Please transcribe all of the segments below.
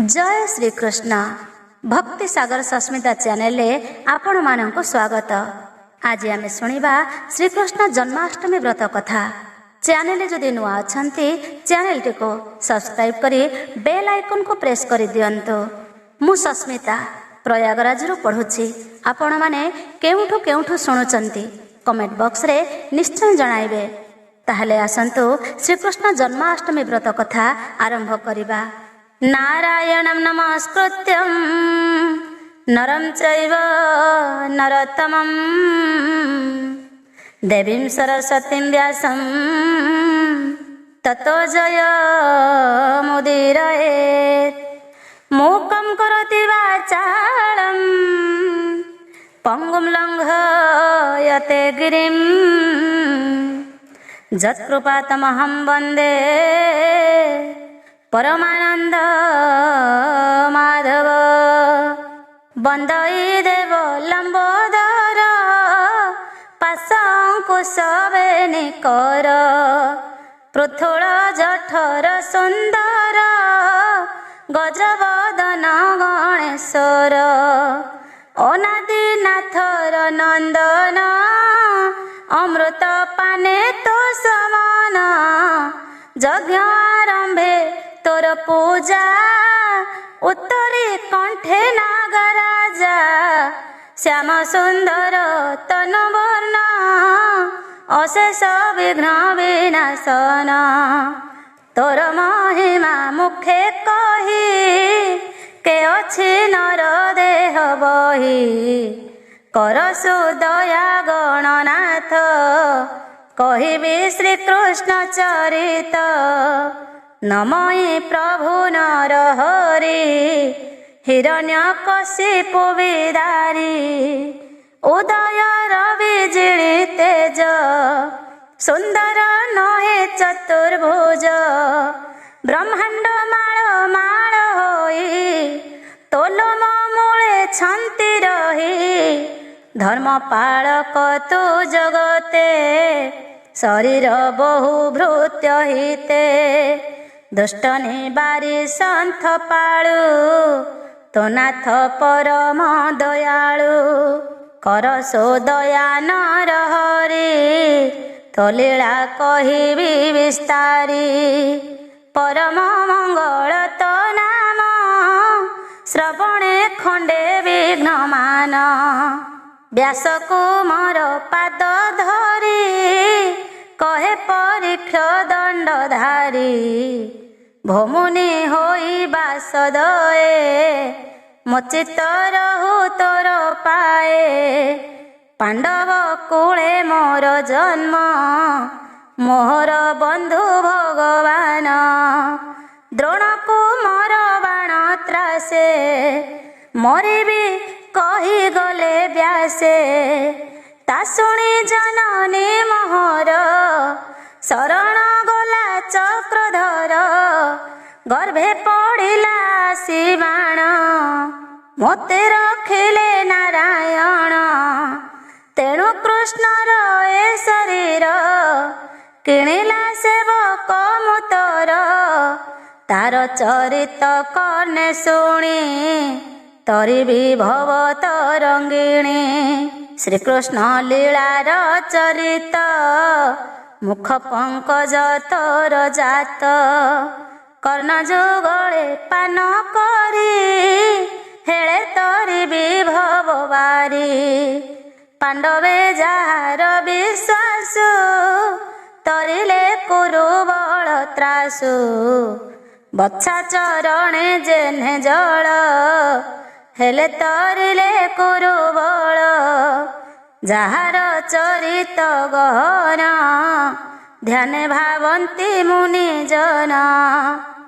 जय श्री कृष्ण भक्ति सागर सस्मिता चैनल आपण मानक स्वागत। आज आम शुणा श्रीकृष्ण जन्माष्टमी व्रत कथा। चैनल जदि नुआ अच्छी चैनल टी को सब्सक्राइब करी बेल आइकन को प्रेस कर दियंतु। मु सस्मिता प्रयागराज पढ़ुची। आपण माने केउठु केउठु शुणुचंती कमेंट बॉक्स रे निश्चय जणाइबे। ताहले आसंतु श्रीकृष्ण जन्माष्टमी व्रत कथा आरंभ करिबा। नारायणं नमस्कृत्यं नरं चैव नरोत्तमं देवीं सरस्वतीं व्यासं ततो जयमुदीरयेत्। मूकं करोति वाचालं पङ्गुं लङ्घयते गिरिं यत्कृपातमहं वन्दे परमानंद माधव। बंदई देव लंबोदर पाशंकुशवेनिकर पृथुल जठर सुंदर गजवदन गणेश्वर। अनादिनाथर नंदन अमृत पाने तो समान यज्ञ आरंभे तोर पूजा उत्तरी कंठे नागराजा। श्याम सुंदर तनु वर्ण अशेष विघ्न विनाशन। तोर महिमा मुखे कही के अछि नर देह बही। करसु दया गणनाथ कहिबी श्रीकृष्ण चरित। नमयि प्रभु नरहरि हिरण्यकशिपु विदारी। उदय रवि जिणि तेज सुंदर नहे चतुर्भुज। ब्रह्मांड माळ माळ होई तोलम मूले छंति रही। धर्म पालक तु जगते शरीर बहु भृत्य हिते। दुष्ट निबारी संथ पाळु तो नाथ परम दयालु। करसो दया नरहरि तो लीला कहिबी विस्तारी। परम मंगल तो नाम श्रवणे खंडे विघ्नमान। व्यास कुमार पाद धरी कहे परीक्ष दंडधारी। भमुनि होई बासदये मोचित रहु तोर पाए। पांडव कूले मोर जन्म मोहर बंधु भगवान। द्रोण कुमार बाण त्रासे मरिबी कही गले व्यासे। ता शुणी जननी मोहर शरण गला चक्रधर। गर्भे पड़िला शिवाण मोते रखिले नारायण। तेणु कृष्णर ए शरीर किणिला सेवक मुतर। तार चरित कर्णे शुणी तरी विभव तरंगिणी। श्रीकृष्ण लीलार चरित मुख पंकज तोर जात। कर्ण जुगले पान करी हेले तरी विभव बारी। पांडवे जार विश्वासु तरिले कुरुबल त्रासु। बत्सा चरणे जेने जल हेले तरिले कुरुबल। जाहार चरित गहन ध्याने भावन्ति मुनिजन।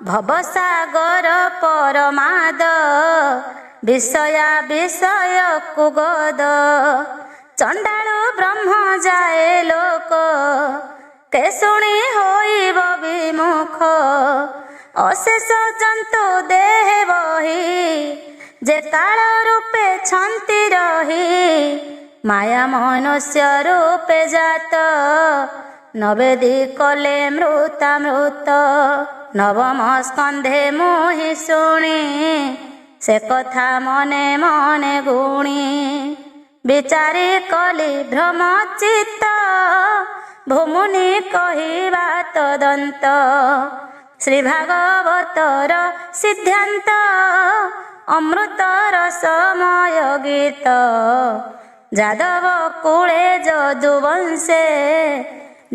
भवसागर परमाद विषया विषय कुगद। चंडालु ब्रह्म जाए लोक के शुणी होइब विमुख। अशेष जंतु देह बही जे काल रूपे छंति रही। माया मनुष्य रूपे जात ନବେଦୀ କଲେ ମୃତାମୃତ ନବମ ସ୍କନ୍ଧେ ମୁହିଁ ଶୁଣି ସେ କଥା ମନେ ମନେ ଗୁଣି ବିଚାରି କଲି ଭ୍ରମଚିତ୍ତ ଭୂମୁନି କହିବା ତଦନ୍ତ ଶ୍ରୀ ଭାଗବତର ସିଦ୍ଧାନ୍ତ ଅମୃତର ସମୟ ଗୀତ ଯାଦବ କୁଳେ ଯଦୁବଂଶେ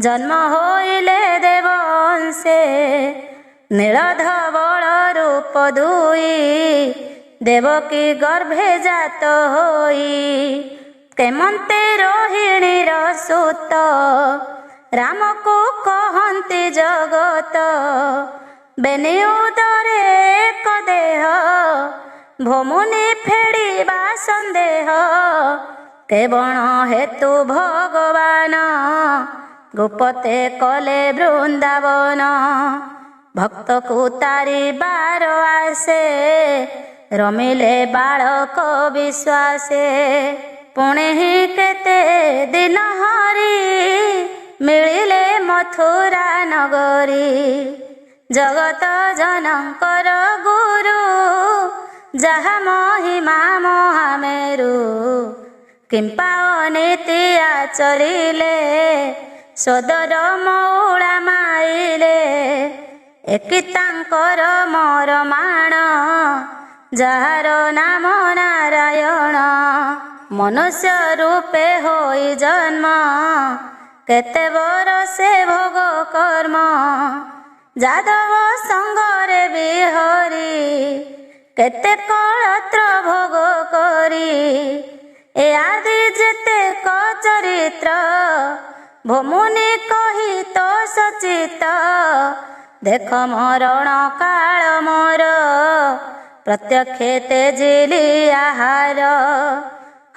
ଜନ୍ମ ହୋଇଲେ ଦେବଂଶେ ନୀଳଧବଳ ରୂପ ଦୁଇ ଦେବକୀ ଗର୍ଭେ ଜାତ ହୋଇ କେମନ୍ତେ ରୋହିଣୀର ସୁତ ରାମକୁ କହନ୍ତି ଜଗତ ବେନି ଉଦରେ ଏକ ଦେହ ଭୂମୁନି ଫେଡ଼ିବା ସନ୍ଦେହ କେବଳ ହେତୁ ଭଗବାନ ଗୋପତେ କଲେ ବୃନ୍ଦାବନ ଭକ୍ତକୁ ତାରିବାର ଆସେ ରମିଲେ ବାଳକ ବିଶ୍ୱାସେ ପୁଣି କେତେ ଦିନ ହରି ମିଳିଲେ ମଥୁରା ନଗରୀ ଜଗତ ଜନଙ୍କର ଗୁରୁ ଯାହା ମହିମା ମହାମେରୁ କିମ୍ପା ଅନୀତି ଆଚରିଲେ ସଦର ମଉଳା ମାଇଲେ ଏକି ତାଙ୍କର ମରମାଣ ଯାହାର ନାମ ନାରାୟଣ ମନୁଷ୍ୟ ରୂପେ ହୋଇ ଜନ୍ମ କେତେ ବରଷେ ଭୋଗ କର୍ମ ଯାଦବ ସଙ୍ଗରେ ବିହରି କେତେ କଳତ୍ର ଭୋଗ କରି ଏ ଆଦି ଯେତେକ ଚରିତ୍ର ଭୂମୁନି କହି ତ ସଚିତ ଦେଖ ମରଣ କାଳ ମୋର ପ୍ରତ୍ୟକ୍ଷେ ତେଜିଲି ଆହାର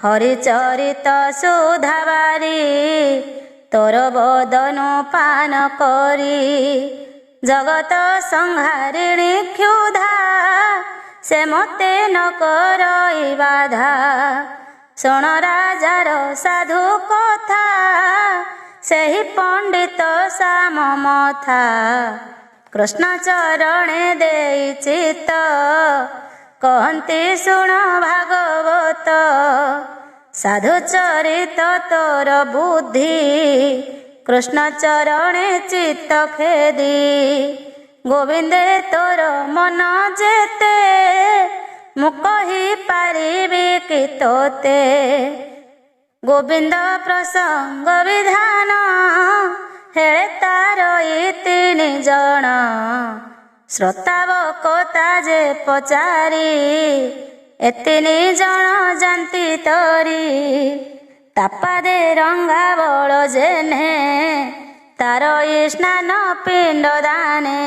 ହରିଚରିତ ସୁଧାବାରି ତୋର ବଦନୁ ପାନ କରି ଜଗତ ସଂହାରିଣୀ କ୍ଷୁଧା ସେ ମୋତେ ନ କରଇ ବାଧା ଶୁଣ ରାଜାର ସାଧୁ କଥା ସେହି ପଣ୍ଡିତ ସାମ ମଥା କୃଷ୍ଣ ଚରଣେ ଦେଇ ଚିତ କହନ୍ତି ଶୁଣ ଭାଗବତ ସାଧୁ ଚରିତ ତୋର ବୁଦ୍ଧି କୃଷ୍ଣ ଚରଣେ ଚିତ୍ତ ଖେଦି ଗୋବିନ୍ଦେ ତୋର ମନ ଯେତେ ମୁଁ କହି ପାରିବି କି ତୋତେ ଗୋବିନ୍ଦ ପ୍ରସଙ୍ଗ ବିଧାନ ହେଳେ ତାର ତିନି ଜଣ ଶ୍ରୋତାବକତା ଯେ ପଚାରି ଏତିନି ଜଣ ଜାନ୍ତି ତରି ତାପାଦେ ରଙ୍ଗା ବଳ ଜେନେ ତାର ସ୍ନାନ ପିଣ୍ଡ ଦାନେ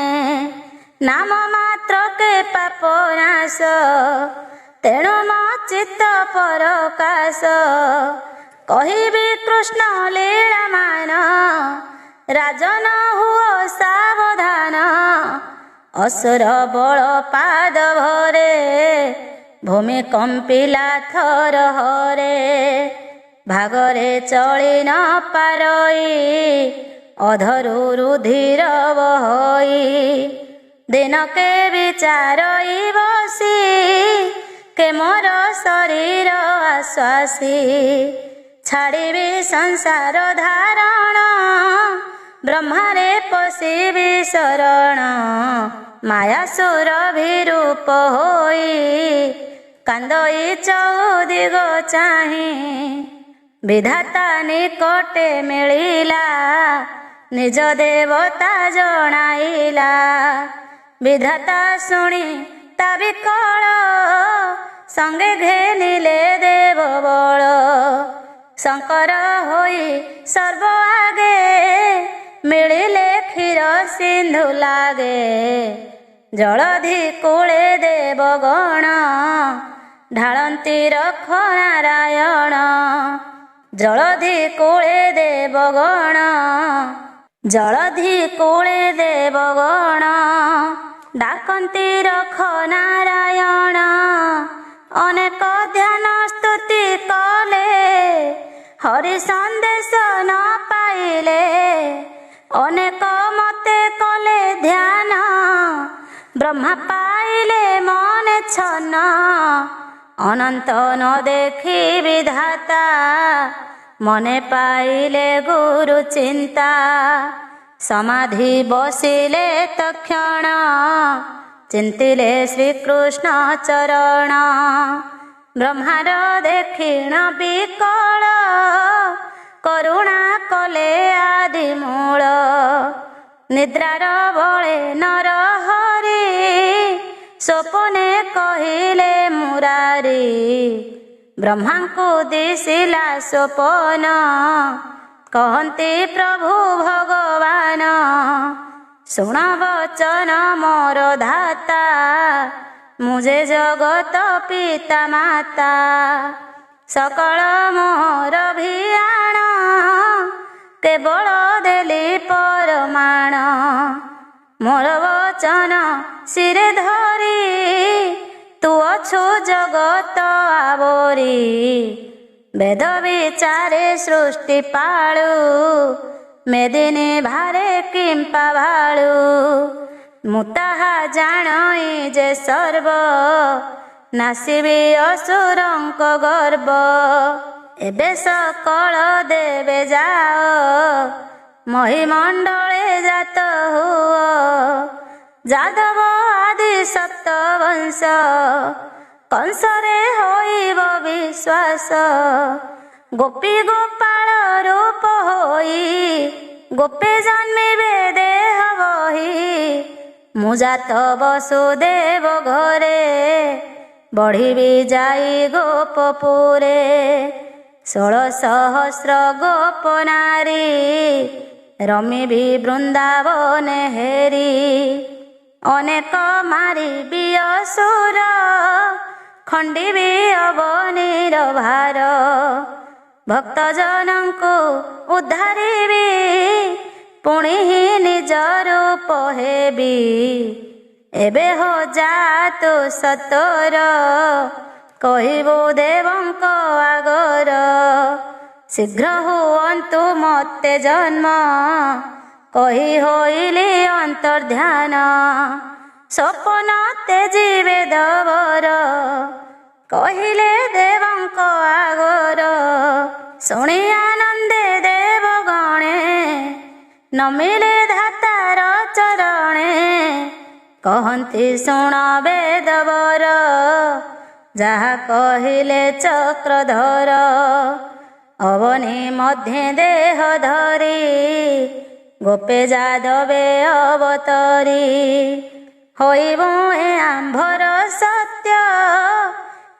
ନାମ ମାତ୍ର କେ ପାପ ନାଶ ତେଣୁ ମୋ ଚିତ୍ତ ପରକାଶ କହିବି କୃଷ୍ଣ ଲୀଳାମାନ ରାଜନ ହୁଅ ସାବଧାନ ଅସୁର ବଳ ପାଦ ଭରେ ଭୂମି କମ୍ପିଲା ଥର ହରେ ଭାଗରେ ଚଳି ନ ପାରଇ ଅଧରୁ ରୁଧିର ବହଇ ଦିନକେ ବିଚାରଇ ବସି କେ ମୋର ଶରୀର ଆଶ୍ୱାସୀ ଛାଡ଼ିବି ସଂସାର ଧାରଣ ବ୍ରହ୍ମାରେ ପଶିବି ଶରଣ ମାୟା ସୁର ବିରୂପ ହୋଇ କାନ୍ଦଇ ଚଉଦିଗ ଚାହିଁ ବିଧାତା ନିକଟେ ମିଳିଲା ନିଜ ଦେବତା ଜଣାଇଲା ବିଧାତା ଶୁଣି ତା ବିକଳ ସଙ୍ଗେ ଘେନିଲେ ଦେବ ବଳ ଶଙ୍କର ହୋଇ ସର୍ବ ଆଗେ ମିଳିଲେ କ୍ଷୀର ସିନ୍ଧୁ ଲାଗେ ଜଳଧି କୂଳେ ଦେବଗଣ ଢାଳନ୍ତି ରଖ ନାରାୟଣ ଜଳଧି କୂଳେ ଦେବଗଣ ଜଳଧି କୂଳେ ଦେବଗଣ ଡାକନ୍ତି ରଖ ନାରାୟଣ ଅନେକ ଧ୍ୟାନ ସ୍ତୁତି କଲେ ହରି ସନ୍ଦେଶ ନ ପାଇଲେ ଅନେକ ମତେ କଲେ ଧ୍ୟାନ, ବ୍ରହ୍ମା ପାଇଲେ ମନେ ଛନ। ଅନନ୍ତ ନ ଦେଖି ବିଧାତା, ମନେ ପାଇଲେ ଗୁରୁ ଚିନ୍ତା। ସମାଧି ବସିଲେ ତକ୍ଷଣ, ଚିନ୍ତିଲେ ଶ୍ରୀକୃଷ୍ଣ ଚରଣ। ବ୍ରହ୍ମାର ଦେଖିଣ ବିକଳ, କରୁଣା କଲେ ଆଦି ମୂଳ। ନିଦ୍ରାର ବଳେ ନର ହରି, ସ୍ୱପ୍ନେ କହିଲେ ମୁରାରି। ବ୍ରହ୍ମାଙ୍କୁ ଦିଶିଲା ସ୍ୱପନ, କହନ୍ତି ପ୍ରଭୁ ଭଗବାନ। ଶୁଣ ବଚନ ମୋର ଧାତା, ମୁଁ ଯେ ଜଗତ ପିତା ମାତା। ସକଳ ମୋର ଭିଆଣ, କେବଳ ଦେଲି ପରମାଣ। ମୋର ବଚନ ଶିରେ ଧରି, ତୁ ଅଛୁ ଜଗତ ଆବୋରି। ବେଦ ବିଚାରେ ସୃଷ୍ଟି ପାଳୁ, ମେଦିନୀ ଭାରେ କିମ୍ପା ଭାଳୁ। ମୁଁ ତାହା ଜାଣଇ ଯେ ସର୍ବ, ନାସିବି ଅସୁରଙ୍କ ଗର୍ବ। ଏବେ ସକଳ ଦେବେ ଯାଅ, ମହିମଣ୍ଡଳେ ଜାତ ହୁଅ। ଯାଦବ ଆଦି ସପ୍ତ ବଂଶ, କଂସରେ ହୋଇବ ବିଶ୍ୱାସ। ଗୋପୀ ଗୋପାଳ ରୂପ ହୋଇ, ଗୋପେ ଜନ୍ମିବେ ଦେହ ବହି। ମୁଁ ଜାତ ବସୁଦେବ ଘରେ, ବଢ଼ିବି ଯାଇ ଗୋପପୁରେ। 16,000 ଗୋପ ନାରୀ, ରମିବି ବୃନ୍ଦାବନେ ହେରି। ଅନେକ ମାରିବି ଅସୁର, ଖଣ୍ଡିବି ଅବନୀର ଭାର। ଭକ୍ତଜନଙ୍କୁ ଉଦ୍ଧାରିବି, ପୁଣି ନିଜ ରୂପ ହେବି। ଏବେ ହୋ ଯା ତୁ ସତର, କହିବୁ ଦେବଙ୍କ ଆଗର। ଶୀଘ୍ର ହୁଅନ୍ତୁ ମତେ ଜନ୍ମ, କହି ହୋଇଲି ଅନ୍ତର୍ଧ୍ୟାନ। ସ୍ୱପନ ତେଜିବେ ଦବର, କହିଲେ ଦେବଙ୍କ ଆଗର। ଶୁଣି ଆନନ୍ଦେ ଦେବଗଣେ, ନମିଲେ ଧାତାର ଚରଣେ। କହନ୍ତି ଶୁଣ ବେଦବର, ଯାହା କହିଲେ ଚକ୍ରଧର। ଅବନୀ ମଧ୍ୟେ ଦେହ ଧରି, ଗୋପେ ଯାଦବେ ଅବତରି। ହୋଇବୁ ଏ ଆମ୍ଭର ସତ୍ୟ,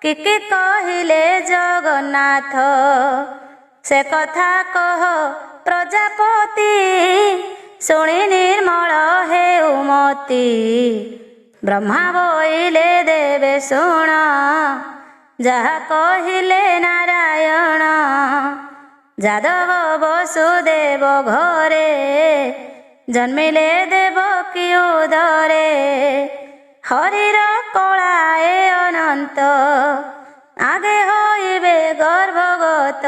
କି କହିଲେ ଜଗନ୍ନାଥ। ସେ କଥା କହ ପ୍ରଜାପତି, ଶୁଣି ନିର୍ମଳ ହେଉ ମତି। ବ୍ରହ୍ମା ବୋଇଲେ ଦେବେ ଶୁଣ, ଯାହା କହିଲେ ନାରାୟଣ। ଯାଦବ ବସୁଦେବ ଘରେ, ଜନ୍ମିଲେ ଦେବକୀ ଉଦରେ। ହରିର କଳା ଏ ଅନନ୍ତ, ଆଗେ ହୋଇବେ ଗର୍ଭଗତ।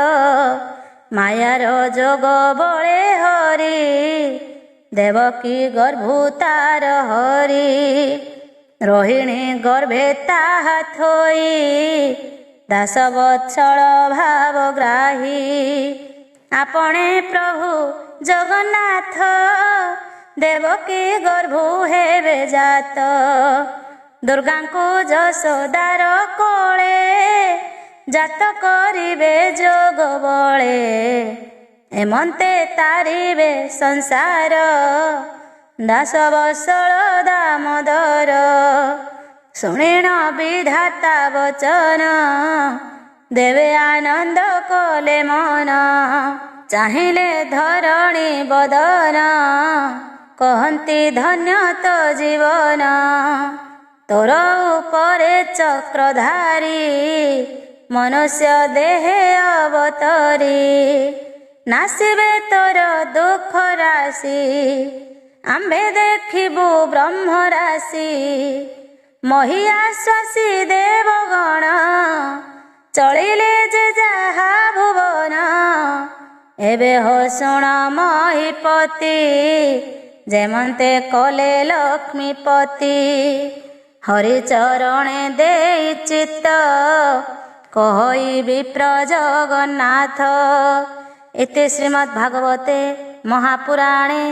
ମାୟାର ଯୋଗ ବଳେ ହରି, ଦେବକୀ ଗର୍ଭୁ ତାର ହରି। ରୋହିଣୀ ଗର୍ଭେ ତାହା ଥୋଇ, ଦାସ ବତ୍ସଳ ଭାବଗ୍ରାହୀ। ଆପଣେ ପ୍ରଭୁ ଜଗନ୍ନାଥ, ଦେବକୀ ଗର୍ଭୁ ହେବେ ଜାତ। ଦୁର୍ଗାଙ୍କୁ ଯଶୋଦାର କୋଳେ, ଜାତ କରିବେ ଯୋଗ ବଳେ। ଏମନ୍ତେ ତାରିବେ ସଂସାର, ଦାସ ବତ୍ସଳ ଦାମୋଦର। ଶୁଣିଣ ବିଧାତା ବଚନ, ଦେବେ ଆନନ୍ଦ କଲେ ମନ। ଚାହିଁଲେ ଧରଣୀ ବଦନ, କହନ୍ତି ଧନ୍ୟ ତୋ ଜୀବନ। ତୋର ଉପରେ ଚକ୍ରଧାରୀ, ମନୁଷ୍ୟ ଦେହେ ଅବତରି। ନାସିବେ ତୋର ଦୁଃଖ ରାଶି, ଆମ୍ଭେ ଦେଖିବୁ ବ୍ରହ୍ମ ରାଶି। ମହିଆଶ୍ୱାସୀ ଦେବଗଣ, ଚଳିଲେ ଯେ ଯାହା ଭୁବନ। एबे हो शुण महीपति जेमंते कले लक्ष्मीपति हरिचरणे दे चित्त कहि विप्र जगन्नाथ। इति श्रीमद्भागवते महापुराणे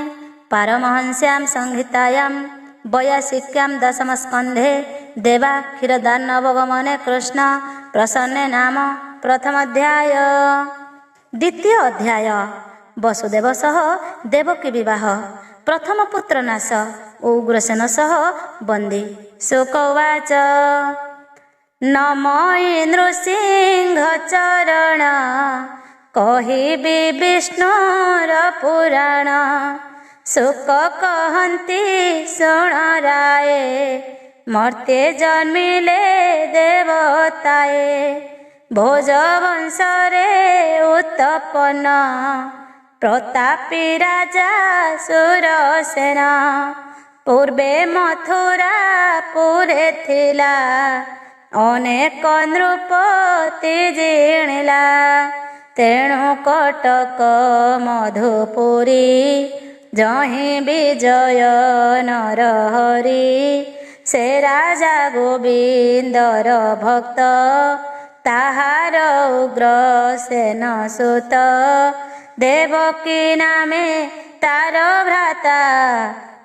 पारमहंस्यां संहितायां वैयासिक्यां दशमस्कन्धे देवा क्षीरदानवगमने कृष्ण प्रसन्ने नाम प्रथमाध्याय। द्वितीय अध्याय वसुदेव सह देवकी विवाह प्रथम पुत्र नाश उग्रसेन सह बंदी। शुक उवाच नमो नृसिंह चरण कहिबि विष्णुर पुराण। शुक कहन्ति शुण राय मर्त्ये जन्मिले देवताए। भोजवंशरे उत्पन्न प्रतापी राजा सुरसेन। पूर्वे मथुरा पुरे थिला अनेक नृपति जिणिला। तेणु कटक मधुपुरी जहि विजय नरहरि। से राजा गोविंदर भक्त ताहार उग्रसेन सुत। देवकी नामे तार भ्राता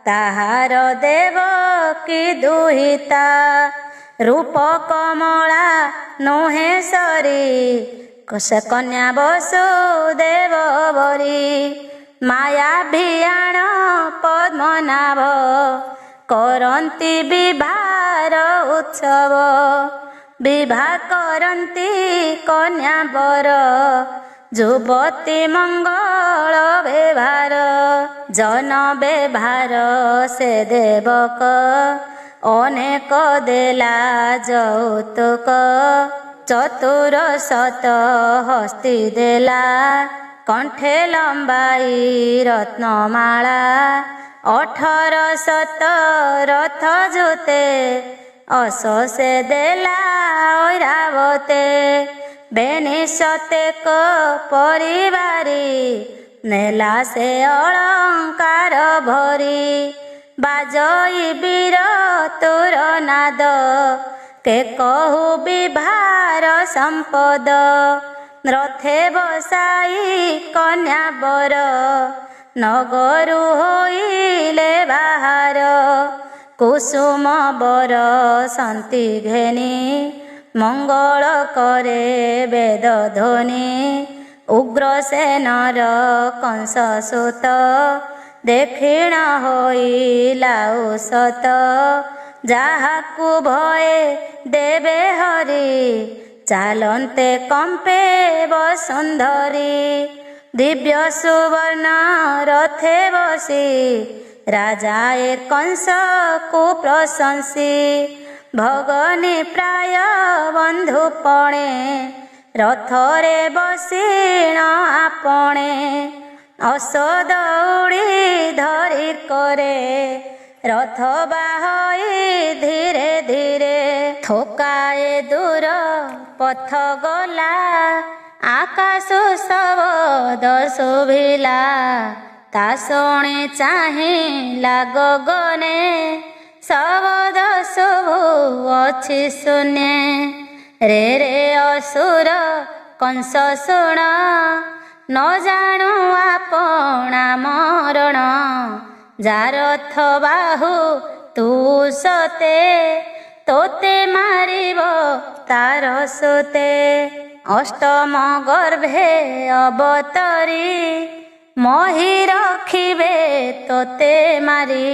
ताहार देवकी दुहिता। रूप कमला नुहे सरी से कन्या वसुदेव बरी। माया भियाण पद्मनाभ करन्ति विभार उत्सव। विवाह करन्ति कन्या वर युवती मंगल व्यवहार। जन व्यवहार से देवक अनेक देला यौतुक। चतुर शत हस्ती देला कंठे लंबाई रत्नमाला। 1800 रथ जोते अशोसे देला ऐरावते। बेनिशतेक परिवारी नेला से अलंकार भरी। बाजई वीर तुर नाद के कहु विभार संपद। रथे बसाई कन्या बर नगरु होइले बाहार। कुसुम बर संति घेनी मंगल करे वेद ध्वनि। उग्रसेनर कंस सुत देखिण होइला सत। जाहाकु भये देवे हरि चालन्ते कंपे वसुंधरी। दिव्य सुवर्ण रथे बसी राजाए कंस को प्रशंसी। भगनी प्राय बंधुपणे रथरे बसीण आपणे। औषध उड़ी धरी करे रथ बाहई धीरे धीरे। थोकाए दूर पथ गला आकाश शब्द शोभिला। ता शुणी चाहिला गगने शब्द शुभु अछि शून्य। रे रे असुर कंस शुण न जाणु आपणा मरण। जारथ बाहु तू सते तोते मारिब तार सुते। अष्टम गर्भे अवतरी मही रखिबे तोते मारी।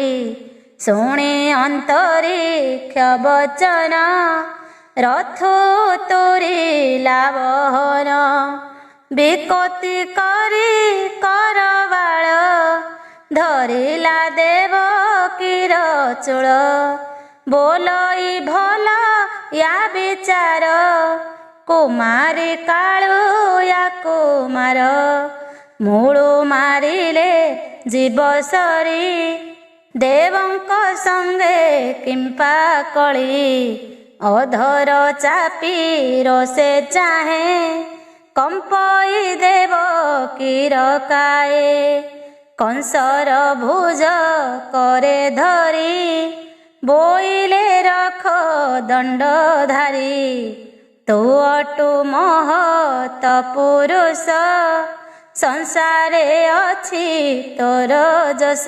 शुणी अंतरिक्ष वचन रथु तुरीला बहन। विकति करी करबाळ धरिला देवकीर चूल। बोलई भल या विचार कुमारी काळू या कुमार। मूळु मारिले जीव सरी देवंक संगे किंपा कଳି। अधर चापी रोसे चाहे କମ୍ପଇ ଦେବ କିରକାଏ। କଂସର ଭୁଜ କରେ ଧରି ବୋଇଲେ ରଖ ଦଣ୍ଡଧାରୀ। ତୁ ଅଟୁ ମହତ ପୁରୁଷ ସଂସାରେ ଅଛି ତୋର ଯଶ।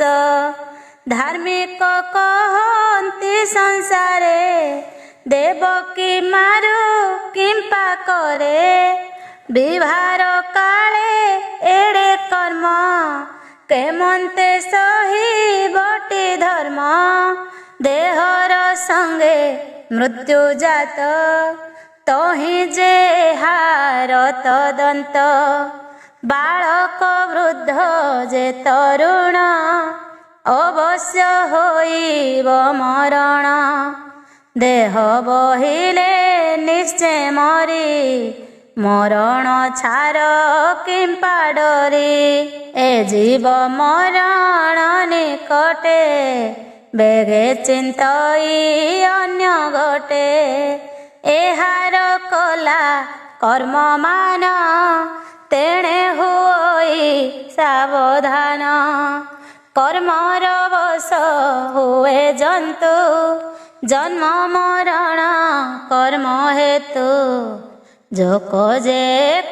ଧାର୍ମିକ କହନ୍ତି ସଂସାରେ ଦେବକୀ ମାରୁ କିମ୍ପା କରେ। ବିଭାର କାଳେ ଏଡ଼େ କର୍ମ କେମନ୍ତେ ସହିବଟି ଧର୍ମ। ଦେହର ସଙ୍ଗେ ମୃତ୍ୟୁ ଜାତ ତହିଁ ଯେ ହାର ତଦନ୍ତ। ବାଳକ ବୃଦ୍ଧ ଯେ ତରୁଣ ଅବଶ୍ୟ ହୋଇବ ମରଣ। ଦେହ ବହିଲେ ନିଶ୍ଚୟ ମରି ମରଣ ଛାର କିମ୍ପା ଡରି। ଏ ଜୀବ ମରଣ ନିକଟେ ବେଗେ ଚିନ୍ତଇ ଅନ୍ୟ ଘଟେ। ଏହାର କଲା କର୍ମମାନ ତେଣେ ହୋଇ ସାବଧାନ। କର୍ମର ବଶ ହୁଏ ଜନ୍ତୁ ଜନ୍ମ ମରଣ କର୍ମ ହେତୁ। ଯୋକ ଯେ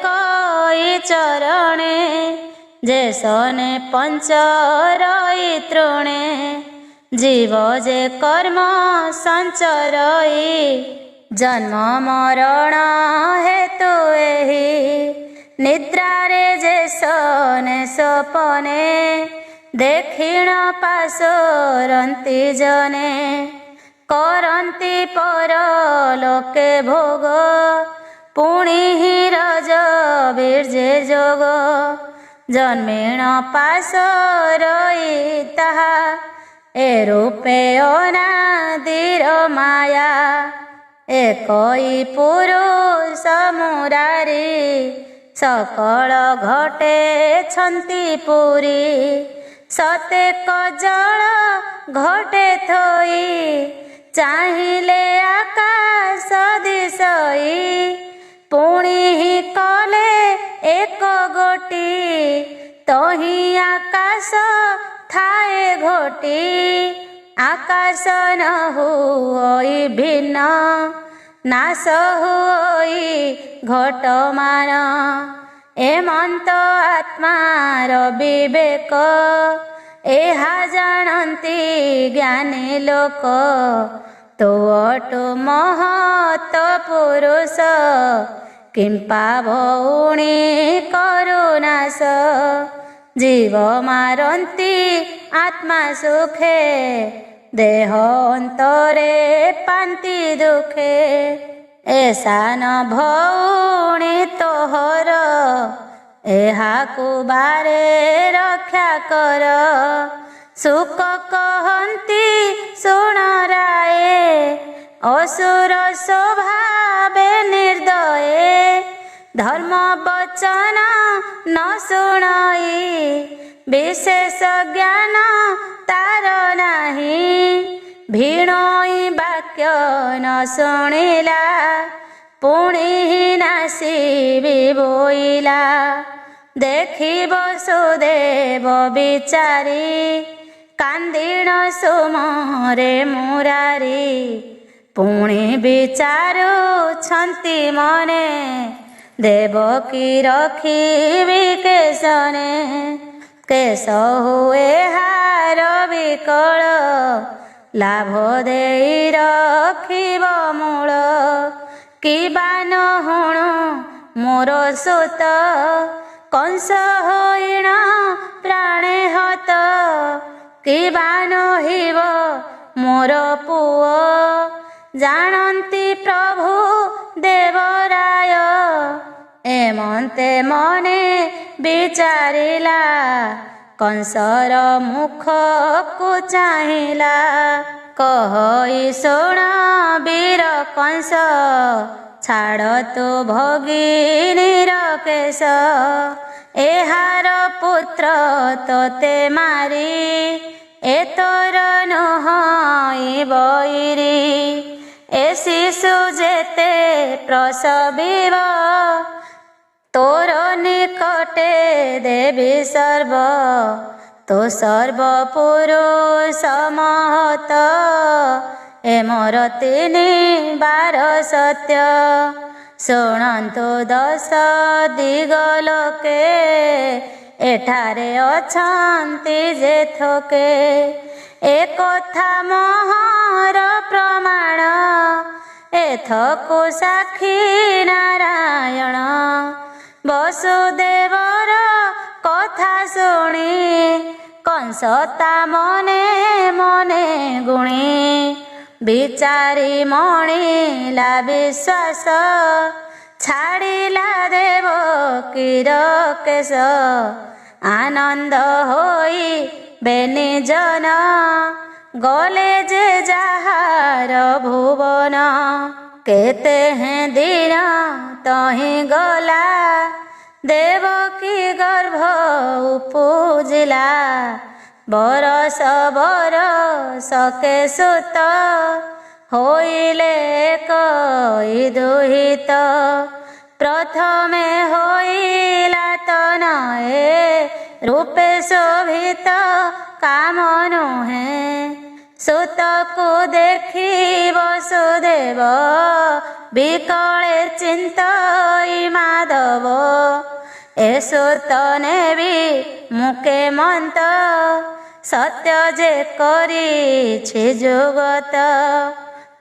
କଇ ଚରଣେ ଯେ ସନେ ପଞ୍ଚ ରଇ ତୃଣେ। ଜୀବ ଯେ କର୍ମ ସଞ୍ଚରଇ ଜନ୍ମ ମରଣ ହେତୁ ଏହି। ନିଦ୍ରାରେ ଯେ ସନେ ସପନେ ଦେଖିଣ ପାଶୋରନ୍ତି ଜନେ। କରନ୍ତି ପର ଲୋକେ ଭୋଗ ପୁଣି ହିଁ ରଜ ବୀର୍ଯ୍ୟ ଯୋଗ। ଜନ୍ମିଣ ପାଶୋରଇ ତାହା ଏ ରୂପେ ଅନାଦିର ମାୟା। একই পুরুষ মুরারি সকল ঘটেছন্তি পুরী। সতেক জল ঘটে থই চাহিলে আকাশ দিশই। পুଣି কলে এক গোটি তহি আকাশ থায়ে ঘটি। আকাশ ন হুই ভিন্ন নাশ হুই ঘটমান। এমন্ত আত্মার বিবেক ଏହା ଜାଣନ୍ତି ଜ୍ଞାନୀ ଲୋକ। ତୁ ଅଟୁ ମହତ ପୁରୁଷ କିମ୍ପା ଭଉଣୀ କରୁନାଶ। ଜୀବ ମାରନ୍ତି ଆତ୍ମା ସୁଖେ ଦେହ ଅନ୍ତରେ ପାନ୍ତି ଦୁଃଖେ। ଏ ସାନ ଭଉଣୀ ତୋହର ଏହାକୁ ବାରେ ରକ୍ଷା କର। ସୁକ କହନ୍ତି ଶୁଣ ରାଏ ଅସୁର ସ୍ୱଭାବେ ନିର୍ଦ୍ଦୟେ। ଧର୍ମ ବଚନ ନ ଶୁଣଇ ବିଶେଷ ଜ୍ଞାନ ତାର ନାହିଁ। ଭିଣୋଇ ବାକ୍ୟ ନ ଶୁଣିଲା ପୁଣି ନାସିବି ବୋଇଲା। ଦେଖିବ ସୁଦେବ ବିଚାରି କାନ୍ଦିଣ ସୁମରେ ମୁରାରି। ପୁଣି ବିଚାରୁଛନ୍ତି ମନେ ଦେବକୀ ରଖିବି କେଶନେ। କେଶ ହୁଏ ହାର ବିକଳ ଲାଭ ଦେଇ ରଖିବ ମୂଳ। କିବା ନ ହୁଣୁ ମୋର ସୁତ କଂସ ହୋଇଣ ପ୍ରାଣେ ହତ। କିବା ନହିବ ମୋର ପୁଅ ଜାଣନ୍ତି ପ୍ରଭୁ ଦେବରାୟ। ଏମନ୍ତେ ମନେ ବିଚାରିଲା କଂସର ମୁଖକୁ ଚାହିଁଲା। କହଇ ଶୁଣ ବୀର କଂସ ଛାଡ଼ ତୁ ଭଗିନୀର କେଶ। ଏହାର ପୁତ୍ର ତୋତେ ମାରି ଏ ତୋର ନୁହଁ ବୈରୀ। ଏ ଶିଶୁ ଯେତେ ପ୍ରସବିବ तोर निकटे देवी सर्व तो सर्वपुरुष महत ए मोर तिनि बार सत्य शुणन्तु दश दिगलोके एठारे अछन्ति जे थोके ए कथा महर प्रमाण एथकु साक्षी नारायण वसुदेवर कथा शुणी कंसता मने मने गुणी विचारी मणिला विश्वास छाड़िला देवकीर केश आनंद होई बेनिजन गले जे जाहार भुवन केते हैं दिन तही गला देवकी गर्भ उपजिला बरस बरसके सुत होइले कई दुहित प्रथमे होइला तनये रूपे शोभित काम नुहे सुतकु देखी वसुदेव विकले चिंतई माधव ए सुत नेबी मुके मंत सत्य जे करी जुगत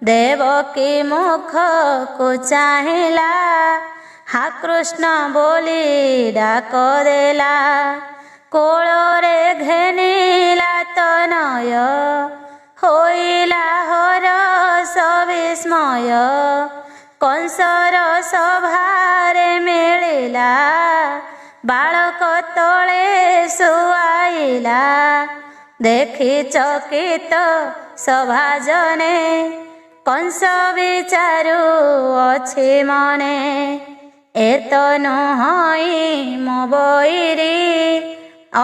देवकी मुख को चाहिला हा कृष्ण बोली डाक देला कोଳରେ घेनिला तनय होइला हरस विस्मय कंसर सभारे मिलिला बालक तले सुआइला देखि चकित सभाजने कंस विचारु अछि मने एत नुहई मो बैरी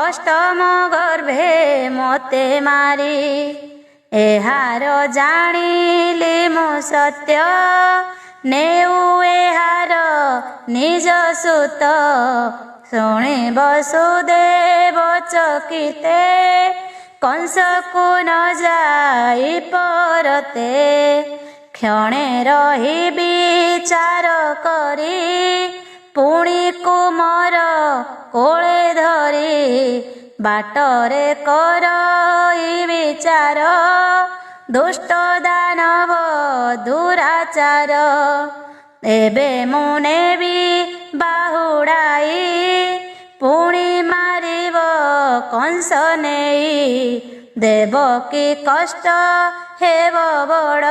अष्टम गर्भे मते मारी एहार जानिली मु सत्य नेउ एहार निज सुत शुणी वसुदेव चकिते कंस को न जाई परते क्षणे रही विचार करी पुणी कुमर कोळे धरी बाटरे करई विचार दुष्ट दानव दुराचार एबे मुने भी बाहुड़ाई पुणी मारिब कंस नेई देवकी कष्ट हेब बड़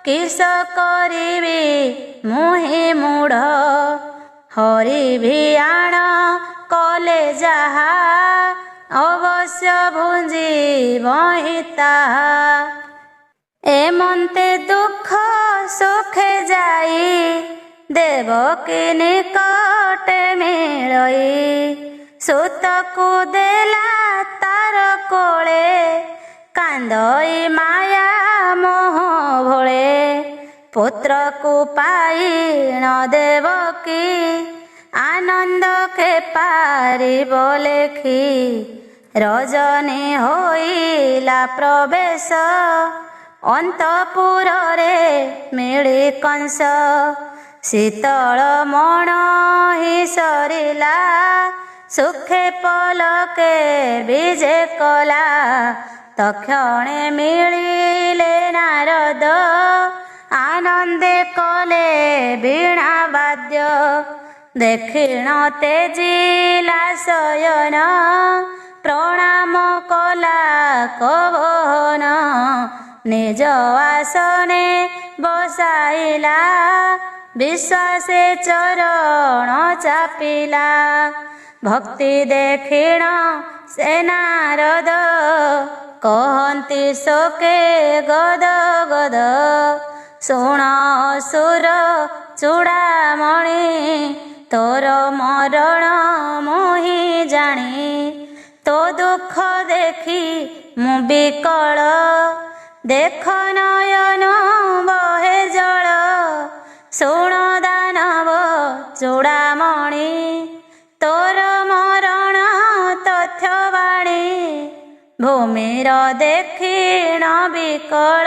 किस करिबी मुहि मूढ़ हरि भियाण कले जाहा अवश्य भुंजी ताहा एमंते दुख सुखे जाई देवकी निकटे मिलई सुतकु देला तार कोळे कांदई माया मोह भोळे पुत्र को पाई न देवकी आनंद के पारी बोलेखी रजनी होइला प्रवेश अंतपुर रे मिली कंस शीतल मन ही सरिला सुखे पलके विजे कला तक्षणे मिलिले नारद आनंदे कले वीणा वाद्य देखिण तेजिला शयन प्रणाम कला कवहन निज आसने बसाइला विश्वासे चरण चापिला भक्ति देखिण से नारद कहन्ति शोके गद गद शुण असुर चूड़ामणि तोर मरण मोहि जानी तो दुख देखी मु विकल देख नयन बहे जल शुण दानव चूड़ामणि ସମୀର ଦେଖିଣ ବିକଳ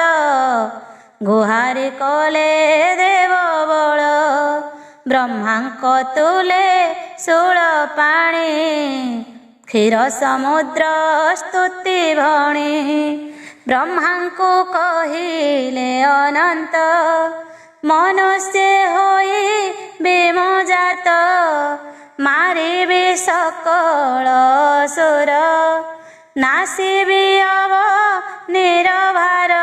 ଗୁହାରି କଲେ ଦେବ ବଳ ବ୍ରହ୍ମାଙ୍କ ତୁଲେ ଶୂଳ ପାଣି କ୍ଷୀର ସମୁଦ୍ର ସ୍ତୁତି ଭଣି ବ୍ରହ୍ମାଙ୍କୁ କହିଲେ ଅନନ୍ତ ମନୁଷ୍ୟ ହୋଇ ବିମଜାତ ମାରିବି ସକଳ ସୁର ନାସିବି ଅବ ନିରଭାର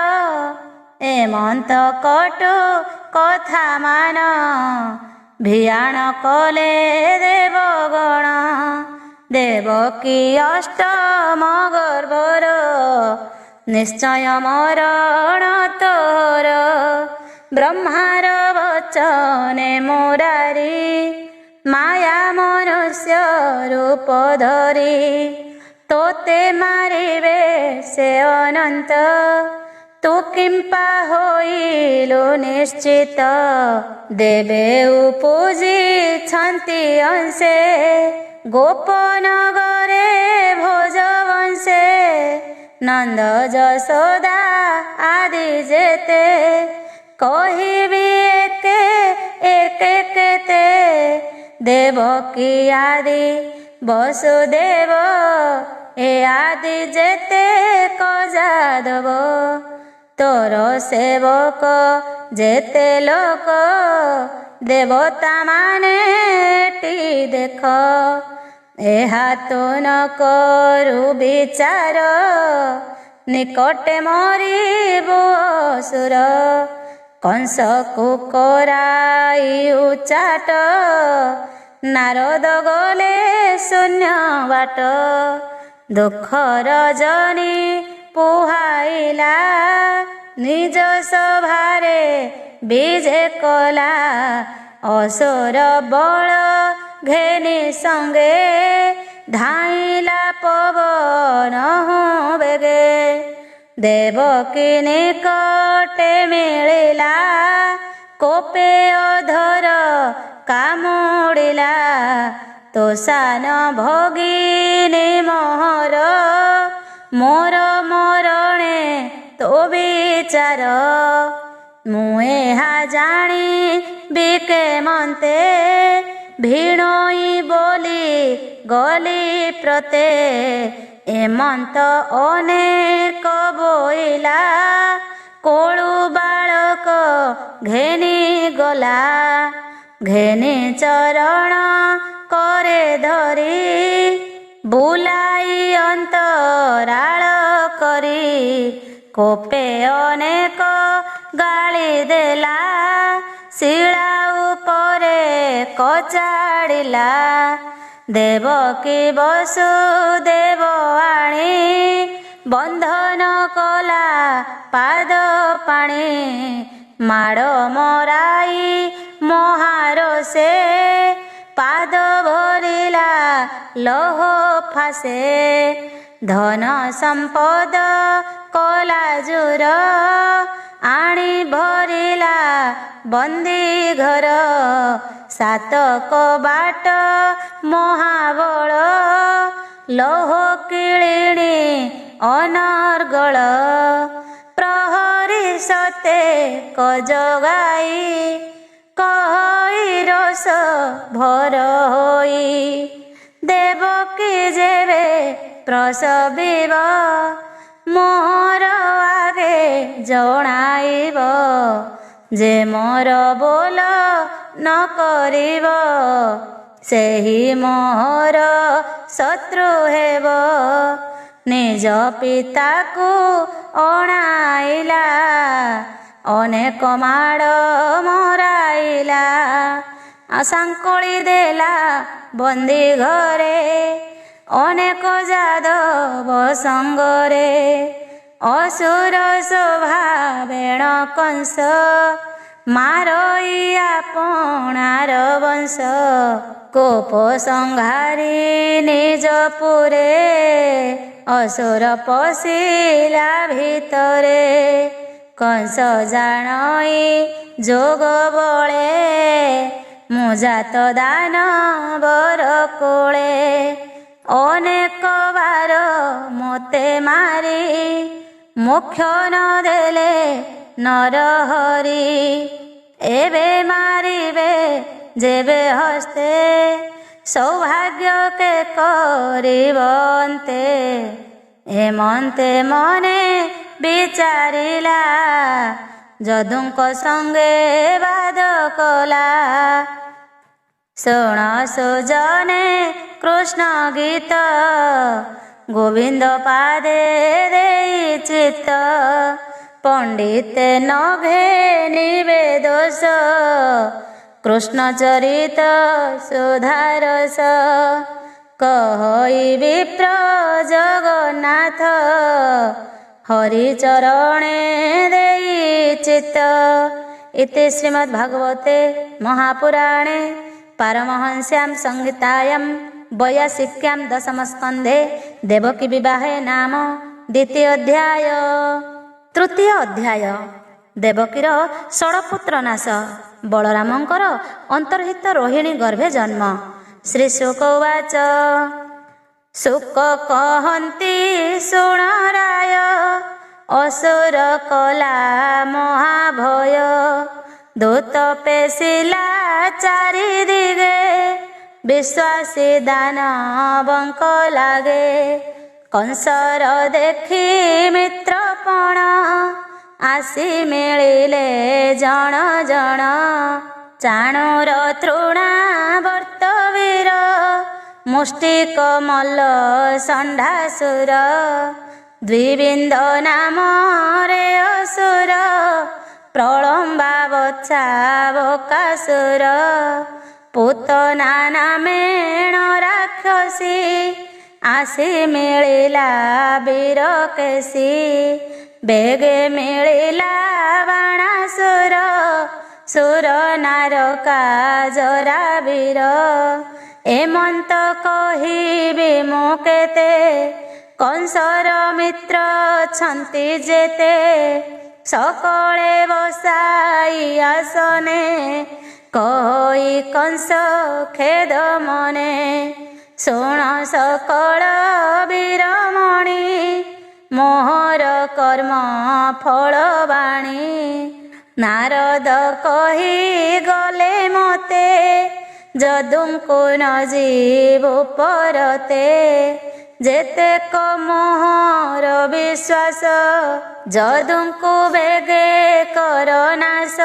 ଏମନ୍ତ କଟୁ କଥା ମାନ ଭିଆଣ କଲେ ଦେବଗଣ ଦେବକୀ ଅଷ୍ଟମ ଗର୍ଭର ନିଶ୍ଚୟ ମରଣ ତୋର ବ୍ରହ୍ମାର ବଚନେ ମୁରାରି ମାୟା ମନୁଷ୍ୟ ରୂପ ଧରି ତୋତେ ମାରିବେ ସେ ଅନନ୍ତ ତୁ କିମ୍ପା ହୋଇଲୁ ନିଶ୍ଚିତ ଦେବେ ଉପୁଜିଛନ୍ତି ଅଂଶେ ଗୋପନଗରେ ଭୋଜ ବଂଶେ ନନ୍ଦ ଯଶୋଦା ଆଦି ଯେତେ କହିବି ଏକେ ଏକେ କେତେ ଦେବକୀ ଆଦି ବସୁଦେବ ଏ ଆଦି ଯେତେ ଯାଦବ ତୋର ସେବକ ଯେତେ ଲୋକ ଦେବତା ମାନେ ଟି ଦେଖ ଏହା ତୁ ନ କରୁ ବିଚାର ନିକଟେ ମରିବୁ ଅସୁର କଂସକୁ କରାଇ ଉଚାଟ ନାରଦ ଗଲେ ଶୂନ୍ୟ ବାଟ ଦୁଃଖ ରଜନୀ ପୁହାଇଲା ନିଜ ସଭାରେ ବିଜେ କଲା ଅସୁର ବଳ ଘେନି ସଙ୍ଗେ ଧାଇଲା ପବନ ବେଗେ ଦେବକୀ ନିକଟେ ମିଳିଲା କୋପେ ଅଧର କାମୁଡ଼ିଲା ତୋ ସାନ ଭଗିନୀ ମୋହର ମୋର ମରଣେ ତୋ ବିଚାର ମୁଁ ଏହା ଜାଣି ବିକେ ମନ୍ତେ ଭିଣୋଇ ବୋଲି ଗଲି ପ୍ରତେ ଏମନ୍ତ ଅନେକ ବୋଇଲା କୋଳୁ ବାଳକ ଘେନି ଗଲା ଘେନି ଚରଣ करे धरी बुलाई अंतराळ करी कोपे अनेक गाली देला शिला उपरे कचाड़िला देवकी वसुदेव आणी बंधन कला पाद पाणी माड़ मराई महारोषे पाद भरिला लोह फासे धन संपद कला जुर आणी भरिला बंदी घर सातक बाट महाबल लोह किलिणी अनर्गल प्रहरी सते कजगाई कही रस भर होई देवकी जेबे प्रसविब मोर आगे जणाइब जे मोर बोल न करिब सेही मोर शत्रु हेब निज पिता को अणाइला अनेक माड़ मराइला सांकली देला बंदी घरे अनेक जादव संगरे असुर स्वभावेण कंस मारई आपणार वंश कोप संहारी निज पुरे असुर पशिला भितरे कंस जाणई जोग बळे मुजात दानवर कोळे अनेक बार मत ମୋତେ ମାରି ମୋକ୍ଷ ନ ଦେଲେ ନରହରି। ଏବେ ମାରିବେ ଯେବେ ହସ୍ତେ ସୌଭାଗ୍ୟ କେ କରିବନ୍ତେ। ହେମନ୍ତେ ମନେ ବିଚାରିଲା ଯଦୁଙ୍କ ସଙ୍ଗେ ବାଦ କଲା। ଶୁଣ ସୁଜନେ କୃଷ୍ଣ ଗୀତ ଗୋବିନ୍ଦ ପାଦେ ଦେଇ ଚିତ୍ତ। ପଣ୍ଡିତେ ନ ଘେନିବେ ଦୋଷ କୃଷ୍ଣ ଚରିତ ସୁଧାରସ। କହି ବିପ୍ର ଜଗନ୍ନାଥ ହରିଚରଣେ ଦେଇ ଚିତ୍ତ। ଇତି ଶ୍ରୀମଦ୍ଭାଗବତେ ମହାପୁରାଣେ ପାରମହଂସ୍ୟାಂ ସଂହିତାୟାଂ ବୈୟାସିକ୍ୟାಂ ଦଶମସ୍କନ୍ଧେ ଦେବକୀ ବିବାହେ ନାମ ଦ୍ୱିତୀୟ ଅଧ୍ୟାୟ। ତୃତୀୟ ଅଧ୍ୟାୟ ଦେବକୀର ଷଡ଼ପୁତ୍ର ନାଶ। ବଳରାମଙ୍କର ଅନ୍ତର୍ହିତ ରୋହିଣୀ ଗର୍ଭେ ଜନ୍ମ। ଶ୍ରୀ ଶୁକ ଉବାଚ ଶୁକ କହନ୍ତି ଶୁଣ ରାୟ ଅସୁର କଲା ମହାଭୟ। ଦୂତ ପେଶିଲା ଚାରି ଦିଗେ ବିଶ୍ୱାସୀ ଦାନବଙ୍କ ଲାଗେ। କଂସର ଦେଖି ମିତ୍ରପଣ ଆସି ମିଳିଲେ ଜଣ ଜଣ। ଚାଣୁର ତୃଣାବର୍ତ୍ତ ବୀର ମୁଷ୍ଟିକ ମଲ୍ଲ ଷଣ୍ଢାସୁର। ଦ୍ୱିବିନ୍ଦ ନାମରେ ଅସୁର ପ୍ରଳମ୍ବା ବତ୍ସା ବକାସୁର। ପୂତନା ନାମେଣ ରାକ୍ଷସୀ ଆସି ମିଳିଲା ବୀର କେଶୀ। ବେଗେ ମିଳିଲା ବାଣାସୁର ସୁର ନାରକା ଜରା ବୀର। ଏମନ୍ତ କହିବି ମୁଁ କେତେ କଂସର ମିତ୍ର ଛନ୍ତି ଯେତେ। ସକଳେ ବସାଇ ଆସନେ କହି କଂସ ଖେଦ ମନେ। ଶୁଣ ସକଳ ବୀରମଣି ମୋହର କର୍ମ ଫଳ ବାଣୀ। ନାରଦ କହି ଗଲେ ମୋତେ ଯଦୁଙ୍କୁ ନ ଯିବୁ ପରତେ। ଯେତେକ ମୋହର ବିଶ୍ୱାସ ଯଦୁଙ୍କୁ ବେଗେ କର ନାଶ।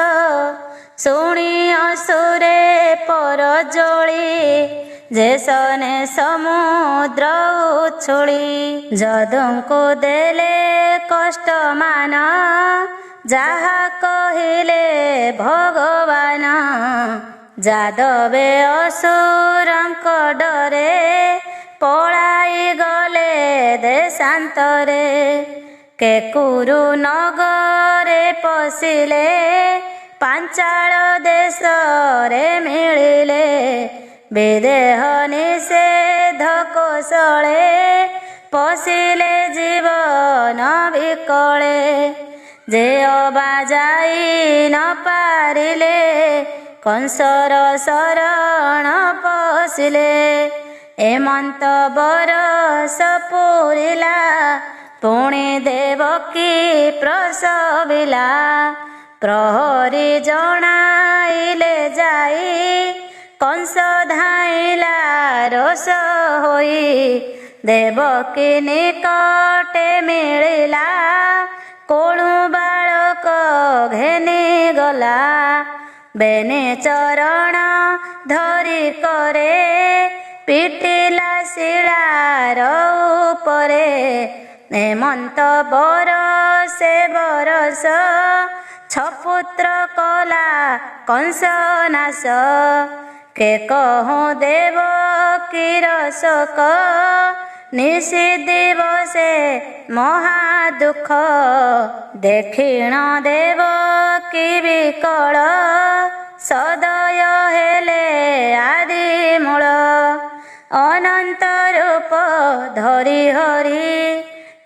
ଶୁଣି ଅସୁରେ ପର ଜଳି ଯେସନେ ସମୁଦ୍ର ଉଛୁଳି। ଯଦୁଙ୍କୁ ଦେଲେ କଷ୍ଟ ମାନ ଯାହା କହିଲେ ଭଗବାନ। ଯାଦବେ ଅସୁରଙ୍କ ଡରେ ପଳାଇ ଗଲେ ଦେଶାନ୍ତରେ। କେକୁରୁ ନଗରେ ପଶିଲେ ପାଞ୍ଚାଳ ଦେଶରେ ମିଳିଲେ। ବିଦେହ ନିଷେଧ କୋଶଳେ ପଶିଲେ ଜୀବନ ବିକଳେ। ଯେ ଅବା ଯାଇ ନ ପାରିଲେ କଂସର ଶରଣ ପଶିଲେ। ଏମନ୍ତ ବରଷ ପୂରିଲା ପୁଣି ଦେବକୀ ପ୍ରସବିଲା। ପ୍ରହରୀ ଜଣାଇଲେ ଯାଇ କଂସ ଧାଇଁଲା ରୋଷ ହୋଇ। ଦେବକୀ ନିକଟେ ମିଳିଲା କୋଳୁ ବାଳକ ଘେନି ଗଲା। ବେନି ଚରଣ ଧରି କରେ ପିଟିଲା ଶିଳାର ଉପରେ। ହେମନ୍ତ ବରଷେ ବରଷ ଛପୁତ୍ର କଲା କଂସ ନାଶ। କେ କହୁଁ ଦେବକୀର ଶୋକ ନିଶି ଦିବସେ ମହା ଦୁଃଖ। ଦେଖିଣ ଦେବକୀ ବିକଳ ସଦୟ ହେଲେ ଆଦି ମୂଳ। ଅନନ୍ତ ରୂପ ଧରି ହରି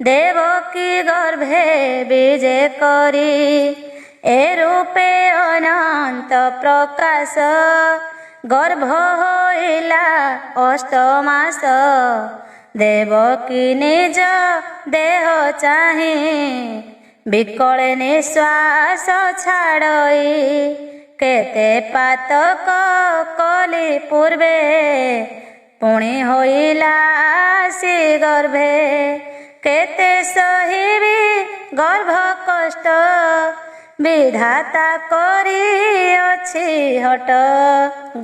ଦେବକୀ ଗର୍ଭେ ବିଜେ କରି। ଏ ରୂପେ ଅନନ୍ତ ପ୍ରକାଶ ଗର୍ଭ ହୋଇଲା ଅଷ୍ଟମାସ। ଦେବକୀ ନିଜ ଦେହ ଚାହିଁ ବିକଳେ ନିଶ୍ୱାସ ଛାଡ଼ଇ କେତେ ପାତକ କଲି ପୂର୍ବେ ପୁଣି ହୋଇଲା ଆସି ଗର୍ଭେ କେତେ ସହିବି ଗର୍ଭ କଷ୍ଟ ବିଧାତା କରିଅଛି ହଟ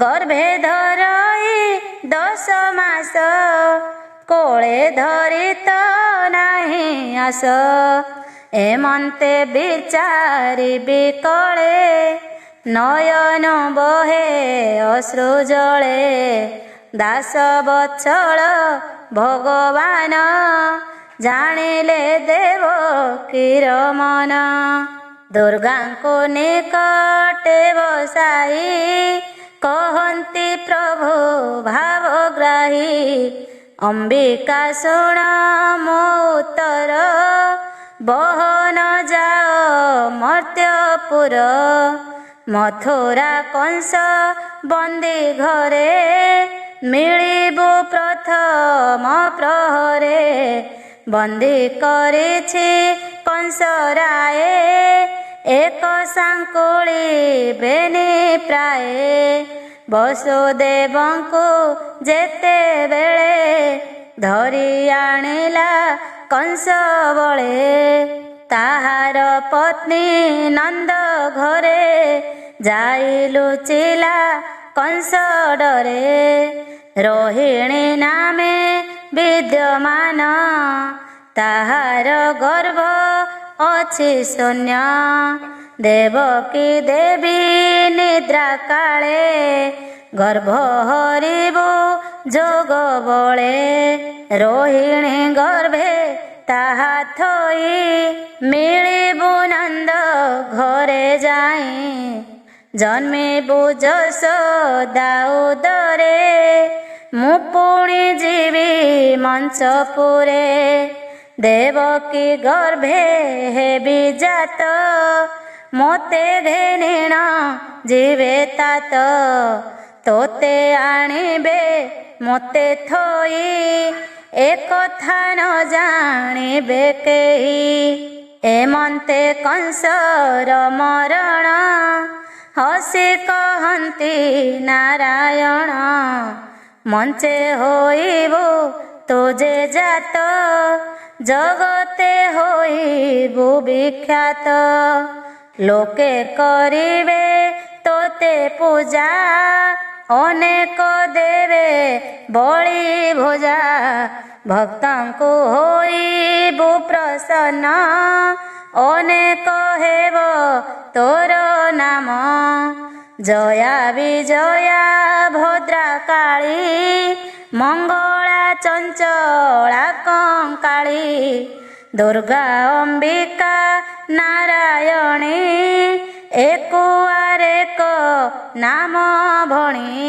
ଗର୍ଭେ ଧରଇ 10 ମାସ କୋଳେ ଧରି ତ ନାହିଁ ଆସ ଏମନ୍ତେ ବିଚାରି ବିକଳେ ନୟନ ବହେ ଅଶ୍ରୁ ଜଳେ ଦାସ ବତ୍ସଳ ଭଗବାନ ଜାଣିଲେ ଦେବକୀର ମନ ଦୁର୍ଗାଙ୍କୁ ନିକଟେ ବସାଇ କହନ୍ତି ପ୍ରଭୁ ଭାବଗ୍ରାହୀ ଅମ୍ବିକା ଶୁଣ ମୋ ଉତ୍ତର ବହନ ଯାଅ ମର୍ତ୍ତ୍ୟପୁର ମଥୁରା କଂସ ବନ୍ଦୀ ଘରେ ମିଳିବୁ ପ୍ରଥମ ପ୍ରହରେ ବନ୍ଦୀ କରିଛି କଂସରାଏ ଏକ ସାଙ୍କୁଳି ବେନି ପ୍ରାଏ ବସୁଦେବଙ୍କୁ ଯେତେବେଳେ ଧରି ଆଣିଲା କଂସ ବଳେ ତାହାର ପତ୍ନୀ ନନ୍ଦ ଘରେ ଯାଇ ଲୁଚିଲା କଂସ ଡରେ ରୋହିଣୀ ନାମେ ବିଦ୍ୟମାନ ତାହାର ଗର୍ଭ ଅଛି ଶୂନ୍ୟ ଦେବକୀ ଦେବୀ ନିଦ୍ରା କାଳେ ଗର୍ଭ ହରିବୁ ଯୋଗ ବଳେ ରୋହିଣୀ ଗର୍ଭେ ତାହା ଥୋଇ ମିଳିବୁ ନନ୍ଦ ଘରେ ଯାଇ ଜନ୍ମିବୁ ଯଶୋଦା ଉଦରେ ମୁଁ ପୁଣି ଯିବି ମଞ୍ଚପୁରେ ଦେବକୀ ଗର୍ଭେ ହେବି ଜାତ ମୋତେ ଘେନିଣ ଯିବେ ତାତ ତୋତେ ଆଣିବେ ମୋତେ ଥୋଇ ଏକଥା ନ ଜାଣିବେ କେହି ଏମନ୍ତେ କଂସର ମରଣ ହସି କହନ୍ତି ନାରାୟଣ ମଞ୍ଚେ ହୋଇବୁ ତୁ ଯେ ଜାତ ଜଗତେ ହୋଇବୁ ବିଖ୍ୟାତ ଲୋକେ କରିବେ ତୋତେ ପୂଜା ଅନେକ ଦେବେ ବଳି ଭୋଜା ଭକ୍ତଙ୍କୁ ହୋଇବୁ ପ୍ରସନ୍ନ ଅନେକ ହେବ ତୋର ନାମ ଜୟା ବିଜୟା ଭଦ୍ରା କାଳୀ ମଙ୍ଗଳା ଚଞ୍ଚଳା କଙ୍କାଳୀ ଦୁର୍ଗା ଅମ୍ବିକା ନାରାୟଣୀ ଏକୁଆରେକ ନାମ ଭଣୀ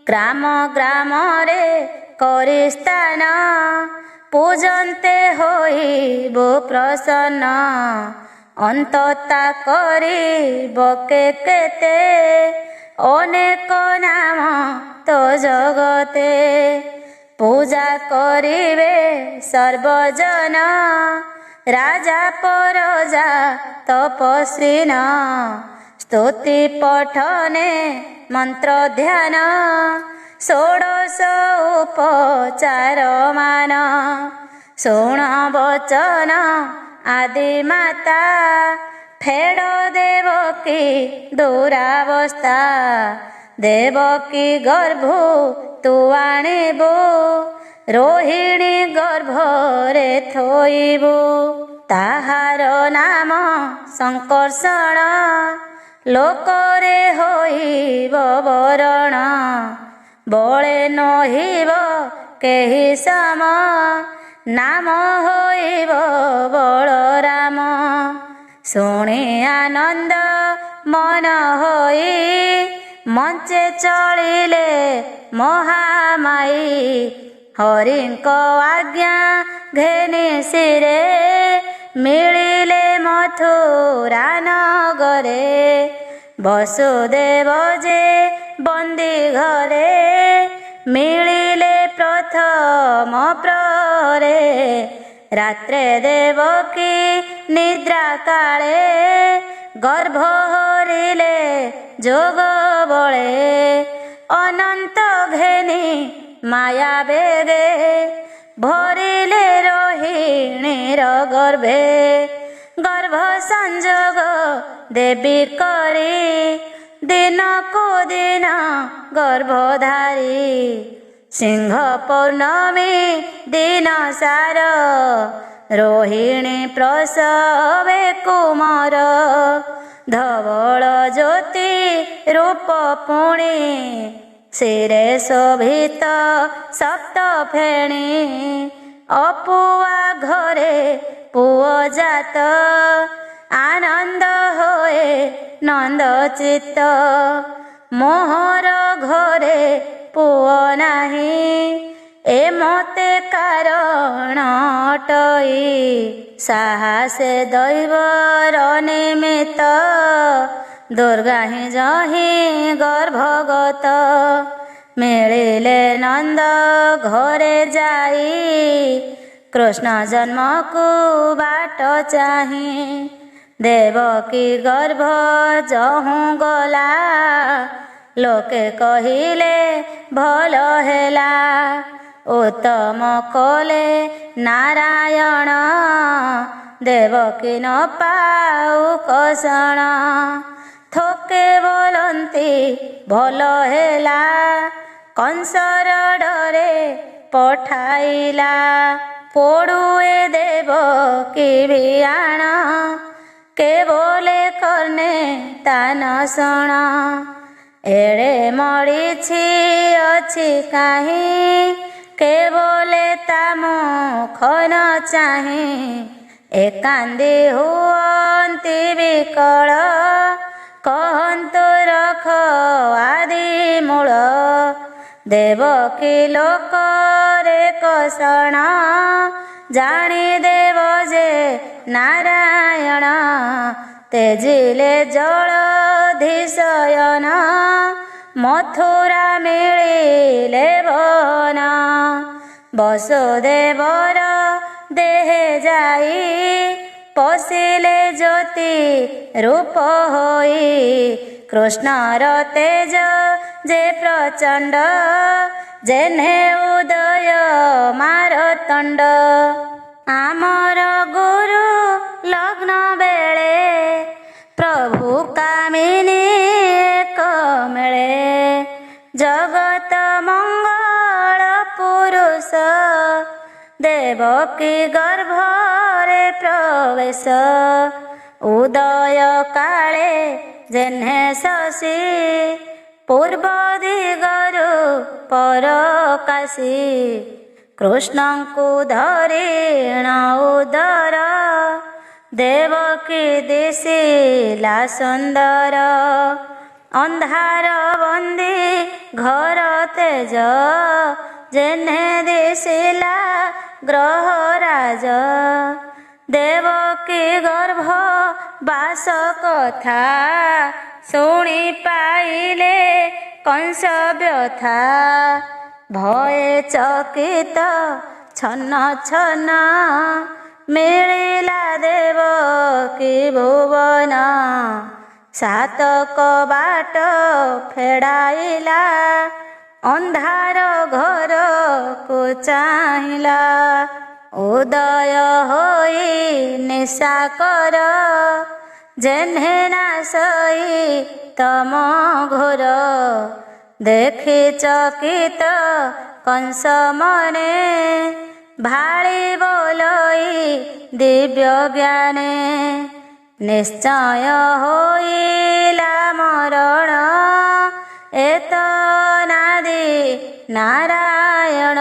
ଗ୍ରାମ ଗ୍ରାମରେ କରି ସ୍ଥାନ ପୂଜନ୍ତେ ହୋଇବୁ ପ୍ରସନ୍ନ ଅନ୍ତତା କରିବ କେତେ ଅନେକ ନାମ ତ ଜଗତେ ପୂଜା କରିବେ ସର୍ବଜନ ରାଜା ପରଜା ତପସ୍ୱୀନ ସ୍ତୁତି ପଠନେ ମନ୍ତ୍ର ଧ୍ୟାନ ଷୋଡ଼ଶ ଉପଚାର ମାନ ଶୁଣ ବଚନ ଆଦି ମାତା ଫେଡ଼ ଦେବକୀ ଦୁରାବସ୍ଥା ଦେବକୀ ଗର୍ଭୁ ତୁ ଆଣିବୁ ରୋହିଣୀ ଗର୍ଭରେ ଥୋଇବୁ ତାହାର ନାମ ସଂକର୍ଷଣ ଲୋକରେ ହୋଇବ ବରଣ ବଳେ ନହିବ କେହି ସମ ନାମ ହୋଇବ ବଳରାମ ଶୁଣି ଆନନ୍ଦ ମନ ହୋଇ ମଞ୍ଚେ ଚଳିଲେ ମହାମାଇ ହରିଙ୍କ ଆଜ୍ଞା ଘେନି ଶିରେ ମିଳିଲେ ମଥୁରା ନଗରେ ବସୁଦେବ ଯେ ବନ୍ଦୀ ଘରେ ମିଳିଲେ ପ୍ରଥମ ମୋ ପ୍ରହରେ ରାତ୍ରେ ଦେବକୀ ନିଦ୍ରା କାଳେ ଗର୍ଭ ହରିଲେ ଯୋଗ ବଳେ ଅନନ୍ତ ଘେନି ମାୟା ବେଗେ ଭରିଲେ ରୋହିଣୀର ଗର୍ଭେ ଗର୍ଭ ସଂଯୋଗ ଦେବୀ କରି ଦିନକୁ ଦିନ ଗର୍ଭଧାରୀ ସିଂହ ପୌର୍ଣ୍ଣମୀ ଦିନ ସାର ରୋହିଣୀ ପ୍ରସବେ କୁମାର ଧବଳ ଜ୍ୟୋତି ରୂପ ପୁଣି ଶିରେ ଶୋଭିତ ସପ୍ତ ଫେଣି ଅପୁଆ ଘରେ ପୁଅ ଜାତ ଆନନ୍ଦ ହୋଏ ନନ୍ଦ ଚିତ୍ତ ମୋହର ଘରେ ପୁଅ ନାହିଁ ଏ ମୋତେ କାରଣ ଅଟଇ ସାହସେ ଦୈବର ନିମିତ୍ତ ଦୁର୍ଗା ହିଁ ଯହିଁ ଗର୍ଭଗତ ମିଳିଲେ ନନ୍ଦ ଘରେ ଯାଇ କୃଷ୍ଣ ଜନ୍ମକୁ ବାଟ ଚାହିଁ ଦେବକୀ ଗର୍ଭ ଯହୁଁ ଗଲା ଲୋକେ କହିଲେ ଭଲ ହେଲା ଉତ୍ତମ କଲେ ନାରାୟଣ ଦେବକୀ ନ ପାଉ କଷଣ ଥୋକେ ବୋଲନ୍ତି ଭଲ ହେଲା କଂସର ଡରେ ପଠାଇଲା ପୋଡ଼ୁଏ ଦେବକୀ ବିଆଣ କେବଲେ କର୍ଣ୍ଣେ ତାନ ଶୁଣ ଏଡ଼େ ମରିଛି ଅଛି କାହିଁ କେବଲେ ତା ମୁଖ ନ ଚାହିଁ ଏକାନ୍ଦି ହୁଅନ୍ତି ବିକଳ କହନ୍ତୁ ରଖ ଆଦି ମୂଳ ଦେବକୀ ଲୋକରେ କଷଣ ଜାଣିଦେବ ଯେ ନାରାୟଣ ତେଜିଲେ ଜଳଧିଶୟନ ମଥୁରା ମିଳିଲେ ବନ ବସୁଦେବର ଦେହେ ଯାଇ ପଶିଲେ ଜ୍ୟୋତି ରୂପ ହୋଇ କୃଷ୍ଣର ତେଜ ଯେ ପ୍ରଚଣ୍ଡ ଯେହ୍ନେ ଉଦୟ ମାରତଣ୍ଡ ଆମର ଗୁରୁ ଲଗ୍ନ ବେଳେ ପ୍ରଭୁ କାମିନୀ ଏକ ମେଳେ ଜଗତ ମଙ୍ଗଳ ପୁରୁଷ ଦେବକୀ ଗର୍ଭରେ ପ୍ରବେଶ ଉଦୟ କାଳେ ଯେହ୍ନେ ଶଶୀ ପୂର୍ବ ଦିଗରୁ ପରକାଶୀ କୃଷ୍ଣଙ୍କୁ ଧରିଣ ଉଦର ଦେବକୀ ଦିଶିଲା ସୁନ୍ଦର ଅନ୍ଧାର ବନ୍ଦୀ ଘର ତେଜ ଯେହ୍ନେ ଦିଶିଲା ଗ୍ରହରାଜ ଦେବକୀ ଗର୍ଭ ବାସ କଥା ଶୁଣି ପାଇଲେ କଂସ ବ୍ୟଥା ଭୟେ ଚକିତ ଛନ୍ନ ଛନ୍ନ ମିଳିଲା ଦେବକୀ ଭୁବନ ସାତ କବାଟ ଫେରାଇଲା ଅନ୍ଧାର ଘରକୁ ଚାହିଁଲା ଉଦୟ ହୋଇ ନିଶା କର ଯେହ୍ନେ ନା ସଇ ତମ ଘୋର ଦେଖି ଚକିତ କଂସ ମନେ ଭାଳି ବୋଲଇ ଦିବ୍ୟ ଜ୍ଞାନେ ନିଶ୍ଚୟ ହୋଇଲା ମରଣ ଏତ ନାଦି ନାରାୟଣ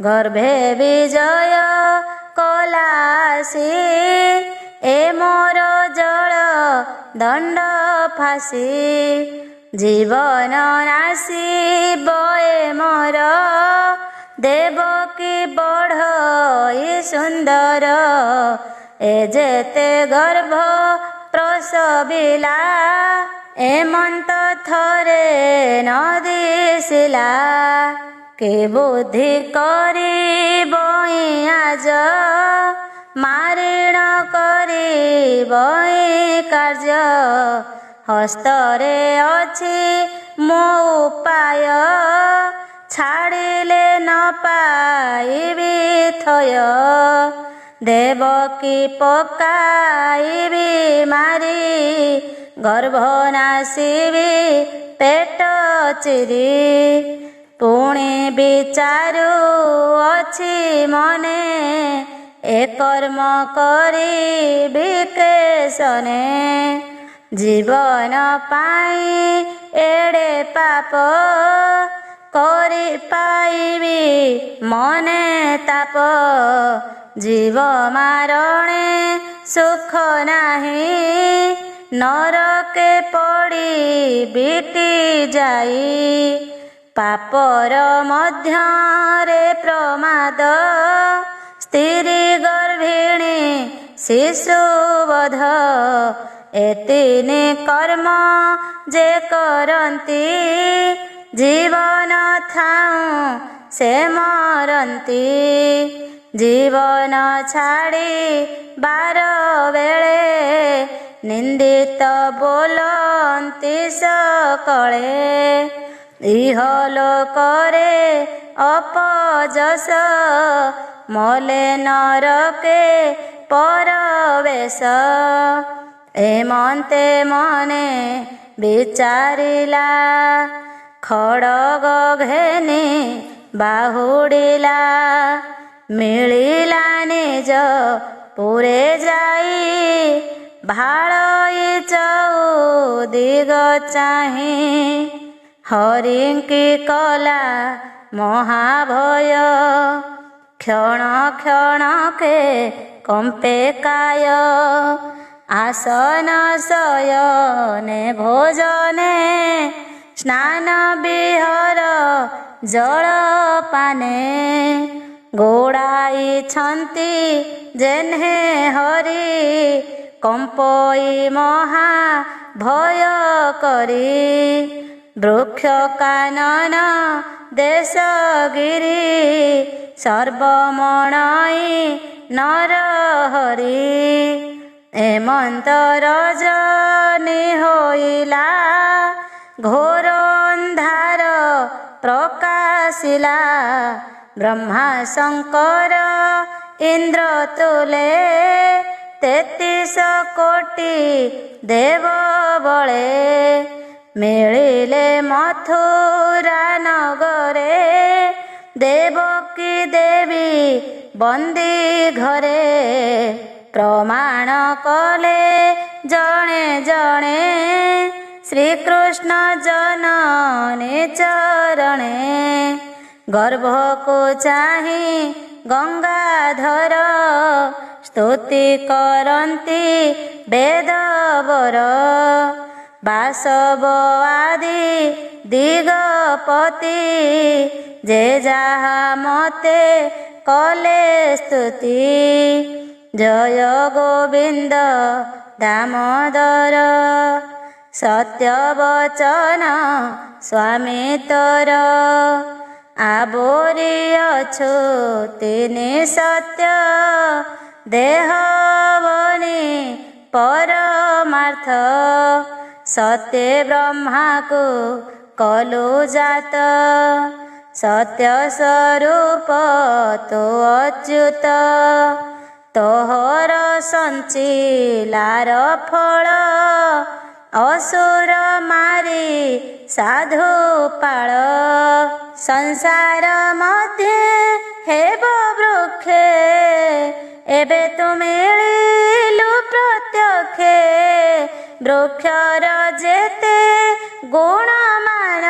ଗର୍ଭେ ବିଜୟ କଲାସି ଏ ମୋର ଜଳ ଦଣ୍ଡ ଫାସି ଜୀବନ ନାସି ବଏ ମୋର ଦେବକୀ ବଢ଼ଇ ସୁନ୍ଦର ଏ ଯେତେ ଗର୍ଭ ପ୍ରସବିଲା ଏମନ୍ତ ଥରେ ନ ଦିଶିଲା କେ ବୁଦ୍ଧି କରିବ ଆଜ ମାରିଣ କରିବ କାର୍ଯ୍ୟ ହସ୍ତରେ ଅଛି ମୋ ଉପାୟ ଛାଡ଼ିଲେ ନ ପାଇବି ଥୟ ଦେବକୀ ପକାଇବି ମାରି ଗର୍ଭ ନାସିବି ପେଟ ଚିରି ପୁଣି ବିଚାରୁ ଅଛି ମନେ ଏ କର୍ମ କରିବି କେଶନେ ଜୀବନ ପାଇଁ ଏଡ଼େ ପାପ କରି ପାଇବି ମନେ ତାପ ଜୀବ ମାରଣେ ସୁଖ ନାହିଁ ନରକେ ପଡ଼ି ବିଟି ଯାଇ ପାପର ମଧ୍ୟରେ ପ୍ରମାଦ ସ୍ତ୍ରୀ ଗର୍ଭିଣୀ ଶିଶୁବଧ ଏ ତିନି କର୍ମ ଯେ କରନ୍ତି ଜୀବନ ଥାଉଁ ସେ ମରନ୍ତି ଜୀବନ ଛାଡ଼ି ବାର ବେଳେ ନିନ୍ଦିତ ବୋଲନ୍ତି ସକଳେ ଇହଲୋକରେ ଅପଯଶ ମଲେ ନରକେ ପରବେଶ ଏମନ୍ତେ ମନେ ବିଚାରିଲା ଖଡ଼ଗ ଘେନି ବାହୁଡ଼ିଲା ମିଳିଲା ନିଜ ପୁରେ ଯାଇ ଭାଳଇ ଚଉଦିଗ ଚାହିଁ ହରିଙ୍କି କଲା ମହାଭୟ କ୍ଷଣ କ୍ଷଣକେ କମ୍ପେ କାୟ ଆସନ ଶୟନେ ଭୋଜନେ ସ୍ନାନ ବିହର ଜଳପାନେ ଗୋଡ଼ାଇଛନ୍ତି ଯେହ୍ନେ ହରି କମ୍ପଇ ମହା ଭୟ କରି ବୃକ୍ଷ କାନନ ଦେଶଗିରି ସର୍ବମଣଇ ନରହରି ଏମନ୍ତ ରଜନୀ ହୋଇଲା ଘୋର ଅନ୍ଧାର ପ୍ରକାଶିଲା ବ୍ରହ୍ମା ଶଙ୍କର ଇନ୍ଦ୍ର ତୁଲେ 33 କୋଟି ଦେବ ବଳେ ମିଳିଲେ ମଥୁରା ନଗରେ ଦେବକୀ ଦେବୀ ବନ୍ଦୀ ଘରେ ପ୍ରମାଣ କଲେ ଜଣେ ଜଣେ ଶ୍ରୀକୃଷ୍ଣ ଜନନୀ ଚରଣେ ଗର୍ଭକୁ ଚାହିଁ ଗଙ୍ଗାଧର ସ୍ତୁତି କରନ୍ତି ବେଦବର ବାସବ ଆଦି ଦିଗପତି ଯେ ଯାହା ମତେ କଲେ ସ୍ତୁତି ଜୟ ଗୋବିନ୍ଦ ଦାମୋଦର ସତ୍ୟବଚନ ସ୍ୱାମୀ ତୋର ଆବୋରି ଅଛୁ ତିନି ସତ୍ୟ ଦେହବନି ପରମାର୍ଥ ସତ୍ୟ ବ୍ରହ୍ମାକୁ କଲୁ ଜାତ ସତ୍ୟ ସ୍ୱରୂପ ତୁ ଅଚ୍ୟୁତ ତୋହର ସଞ୍ଚିଲାର ଫଳ ଅସୁର ମାରି ସାଧୁ ପାଳ ସଂସାର ମଧ୍ୟେ ହେବ ବୃକ୍ଷେ ଏବେ ତୁ ମିଳିଲୁ ପ୍ରତ୍ୟକ୍ଷେ ବୃକ୍ଷର ଯେତେ ଗୁଣମାନ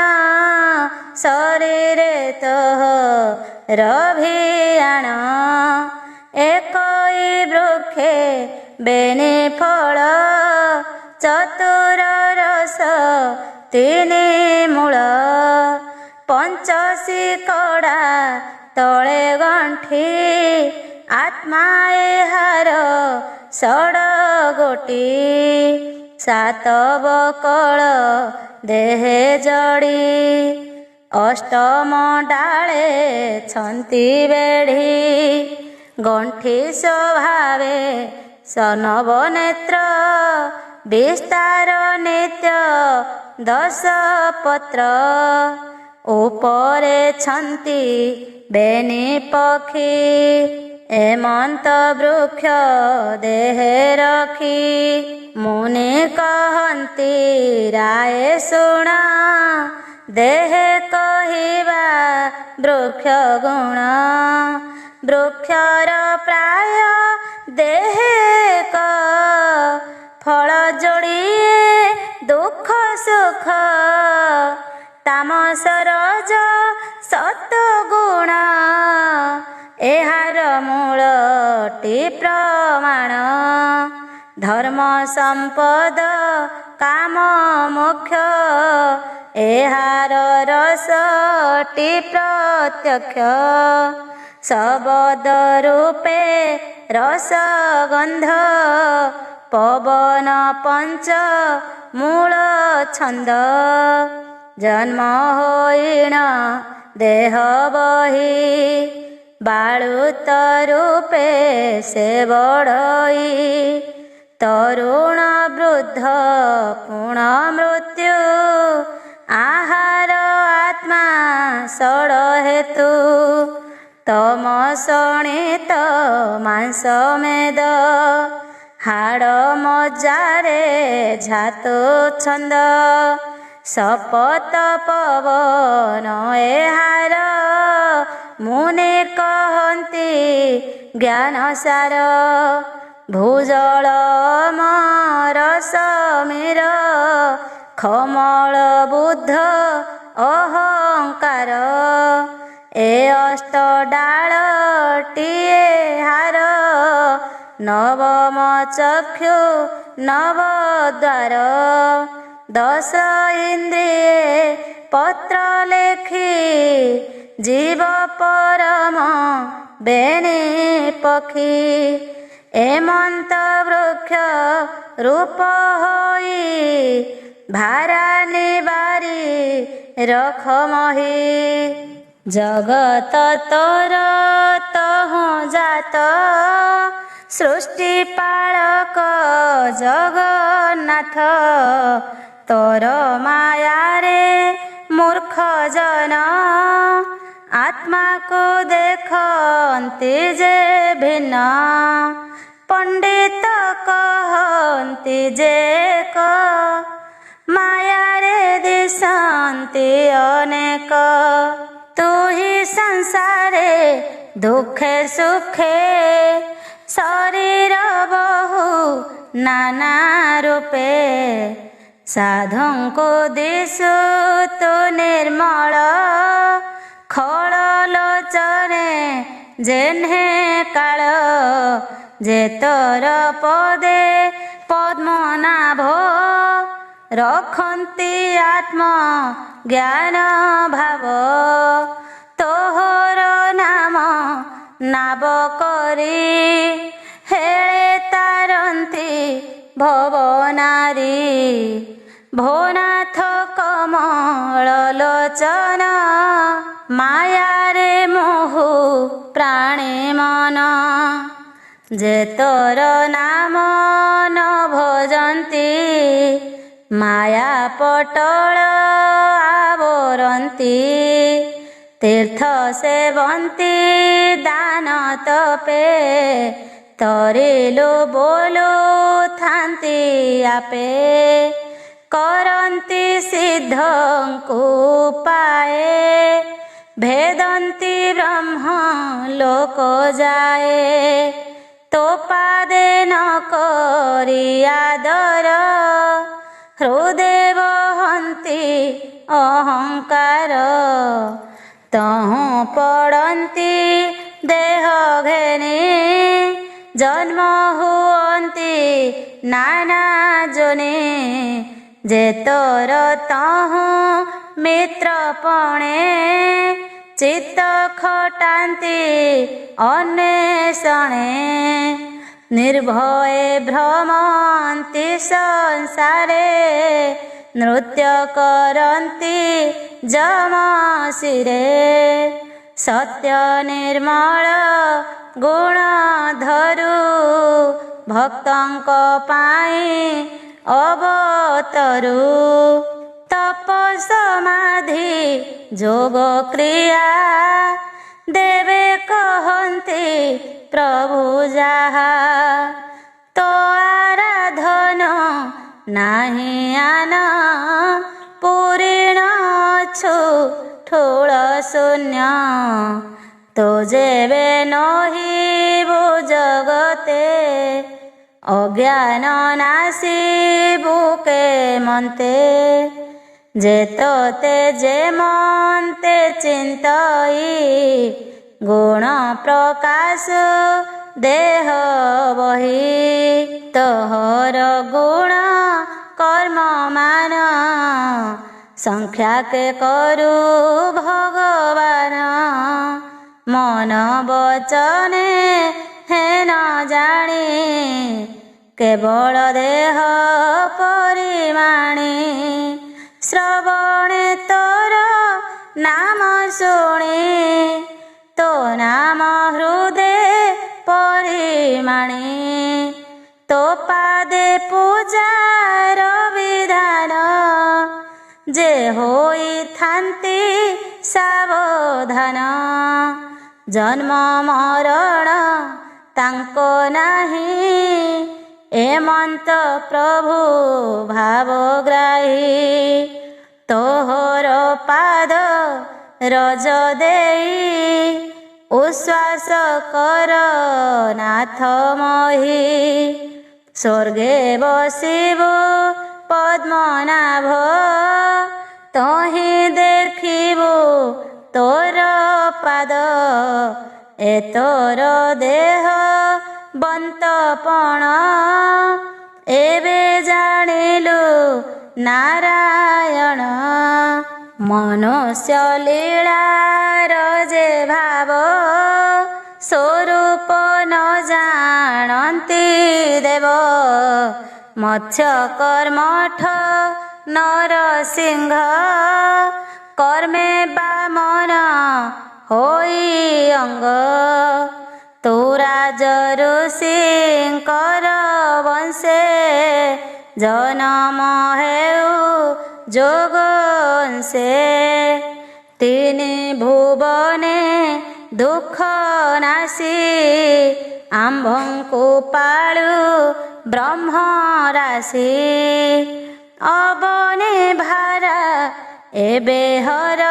ଶରୀରେ ତୋହର ଭିଆଣ ଏକଇ ବୃକ୍ଷେ ବେନି ଫଳ ଚତୁର ରସ ତିନି ମୂଳ ପଞ୍ଚଶିକଡ଼ା ତଳେ ଗଣ୍ଠି ଆତ୍ମା ଏହାର ଷଡ଼ଗୋଟି ସାତ ବକଳ ଦେହେ ଜଡ଼ି ଅଷ୍ଟମ ଡାଳେ ଛନ୍ତି ବେଢ଼ି ଗଣ୍ଠି ସ୍ୱଭାବେ ସନବ ନେତ୍ର ବିସ୍ତାର ନିତ୍ୟ 10 ପତ୍ର ଉପରେ ଛନ୍ତି ବେନି ପକ୍ଷୀ ଏମନ୍ତ ବୃକ୍ଷ ଦେହେ ରଖି ମୁନି କହନ୍ତି ରାୟ ଶୁଣ ଦେହେ କହିବା ବୃକ୍ଷ ଗୁଣ ବୃକ୍ଷର ପ୍ରାୟ ଦେହେ ଫଳ ଯୋଡ଼ିଏ ଦୁଃଖ ସୁଖ ତାମସ ରଜ ସତ ଗୁଣ ଏହାର ମୂଳଟି ପ୍ରମାଣ ଧର୍ମ ସମ୍ପଦ କାମ ମୋକ୍ଷ ଏହାର ରସଟି ପ୍ରତ୍ୟକ୍ଷ ଶବଦ ରୂପେ ରସଗନ୍ଧ ପବନ ପଞ୍ଚ ମୂଳ ଛନ୍ଦ ଜନ୍ମ ହୋଇଣ ଦେହ ବହି ବାଳୁତ ରୂପେ ସେ ବଢ଼ଇ ତରୁଣ ବୃଦ୍ଧ ପୁଣ ମୃତ୍ୟୁ ଆହାର ଆତ୍ମା ଷଡ଼ ହେତୁ ତମ ଶଣିତ ମାଂସ ମେଦ ହାଡ଼ ମଜ୍ଜାରେ ଝାତୁ ଛନ୍ଦ ଶପଥ ପବନ ଏହାର ମୁନି କହନ୍ତି ଜ୍ଞାନ ସାର ଭୂଜଳ ରସ ମୀର ଖମଳ ବୁଦ୍ଧ ଅହଙ୍କାର ଏ ଅଷ୍ଟ ଡାଳଟିଏ ହାର ନବମ ଚକ୍ଷୁ ନବଦ୍ୱାର 10 ଇନ୍ଦ୍ରିଏ ପତ୍ର ଲେଖି ଜୀବ ପରମ ବେଣୀ ପକ୍ଷୀ ଏମନ୍ତ ବୃକ୍ଷ ରୂପ ହୋଇ ଭାରା ନିବାରି ରଖମହି ଜଗତ ତୋର ତହୁଁ ଜାତ ସୃଷ୍ଟି ପାଳକ ଜଗନ୍ନାଥ ତୋର ମାୟାରେ ମୂର୍ଖ ଜନ ଆତ୍ମାକୁ ଦେଖନ୍ତି ଯେ ଭିନ୍ନ ପଣ୍ଡିତ କହନ୍ତି ଯେ ମାୟାରେ ଦିଶନ୍ତି ଅନେକ ତୁ ହି ସଂସାରେ ଦୁଃଖେ ସୁଖେ ଶରୀର ବହୁ ନାନା ରୂପେ ସାଧୁଙ୍କୁ ଦିଶୁ ତୁ ନିର୍ମଳ ଖଳ ଲୋଚନେ ଯେହ୍ନେ କାଳ ଯେ ତୋର ପଦେ ପଦ୍ମନାଭ ରଖନ୍ତି ଆତ୍ମ ଜ୍ଞାନ ଭାବ ତୋହର ନାମ ନାବ କରି ହେଳେ ତାରନ୍ତି ଭବନାରୀ ଭୋନାଥ କମଳ ଲୋଚନ ମାୟାରେ ମୋହୁ ପ୍ରାଣୀ ମନ ଯେ ତୋର ନାମ ନ ଭଜନ୍ତି ମାୟା ପଟଳ ଆବରନ୍ତି ତୀର୍ଥ ସେବନ୍ତି ଦାନ ତପେ ତରିଲୁ ବୋଲୁ ଥାନ୍ତି ଆପେ କରନ୍ତି ସିଦ୍ଧଙ୍କୁ ପାଏ ଭେଦନ୍ତି ବ୍ରହ୍ମ ଲୋକ ଯାଏ ତୋ ପାଦେ ନ କରି ଆଦର ହୃଦେ ବହନ୍ତି ଅହଙ୍କାର ତହୁଁ ପଡ଼ନ୍ତି ଦେହ ଘେନି ଜନ୍ମ ହୁଅନ୍ତି ନାନା ଜନେ ଯେ ତୋର ତହୁଁ ମିତ୍ରପଣେ ଚିତ୍ତ ଖଟାନ୍ତି ଅନ୍ୱେଷଣେ ନିର୍ଭୟେ ଭ୍ରମନ୍ତି ସଂସାରେ ନୃତ୍ୟ କରନ୍ତି ଯମଶିରେ। ସତ୍ୟ ନିର୍ମଳ ଗୁଣ ଧରୁ ଭକ୍ତଙ୍କ ପାଇଁ ଅବତରୁ। ତପ ସମାଧି ଯୋଗ କ୍ରିୟା ଦେବେ କହନ୍ତି ପ୍ରଭୁ ଯାହା। ତୋ ଆରାଧନ ନାହିଁ ଆନ ପୂରିଣ ଅଛୁ ଠୁଳ ଶୂନ୍ୟ। ତୋ ଯେବେ ନହିବୁ ଜଗତେ ଅଜ୍ଞାନ ନାଶିବୁ କେମନ୍ତେ। ଯେ ତୋତେ ଯେ ମନ୍ତେ ଚିନ୍ତଇ ଗୁଣ ପ୍ରକାଶ ଦେହ ବହି। ତୋହର ଗୁଣ କର୍ମ ମାନ ସଂଖ୍ୟାକେ କରୁ ଭଗବାନ। ମନ ବଚନେ ହେନ ଜାଣି କେବଳ ଦେହ ପରିମାଣି। ଶ୍ରବଣେ ତୋର ନାମ ଶୁଣି ତୋ ନାମ ହୃଦେ ପରିମାଣି। ତୋ ପାଦେ ପୂଜାର ବିଧାନ ଯେ ହୋଇଥାନ୍ତି ସାବଧାନ। ଜନ୍ମ ମରଣ ତାଙ୍କ ନାହିଁ ଏମନ୍ତ ପ୍ରଭୁ ଭାବଗ୍ରାହୀ। ତୋହର ପାଦ ରଜ ଦେଇ ଉଶ୍ୱାସ କର ନାଥମହି। ସ୍ୱର୍ଗେ ବସିବୁ ପଦ୍ମନାଭ ତହିଁ ଦେଖିବୁ ତୋର ପାଦ। ଏ ତୋର ଦେହ ବନ୍ତପଣ ଏବେ ଜାଣିଲୁ ନାରାୟଣ। ମନୁଷ୍ୟ ଲୀଳାର ଯେ ଭାବ ସ୍ୱରୂପ ନ ଜାଣନ୍ତି ଦେବ। ମତ୍ସ୍ୟ କର୍ମଠ ନରସିଂହ କର୍ମେ ବାମନ ହୋଇ ଅଙ୍ଗ। ତୁ ରାଜ ଋଷିଙ୍କର ବଂଶେ ଜନମ ହେଉ ଯୋଗଂଶେ। ତିନି ଭୁବନେ ଦୁଃଖ ନାଶୀ ଆମ୍ଭଙ୍କୁ ପାଳୁ ବ୍ରହ୍ମ ରାଶି। ଅବନେ ଭାରା ଏବେ ହର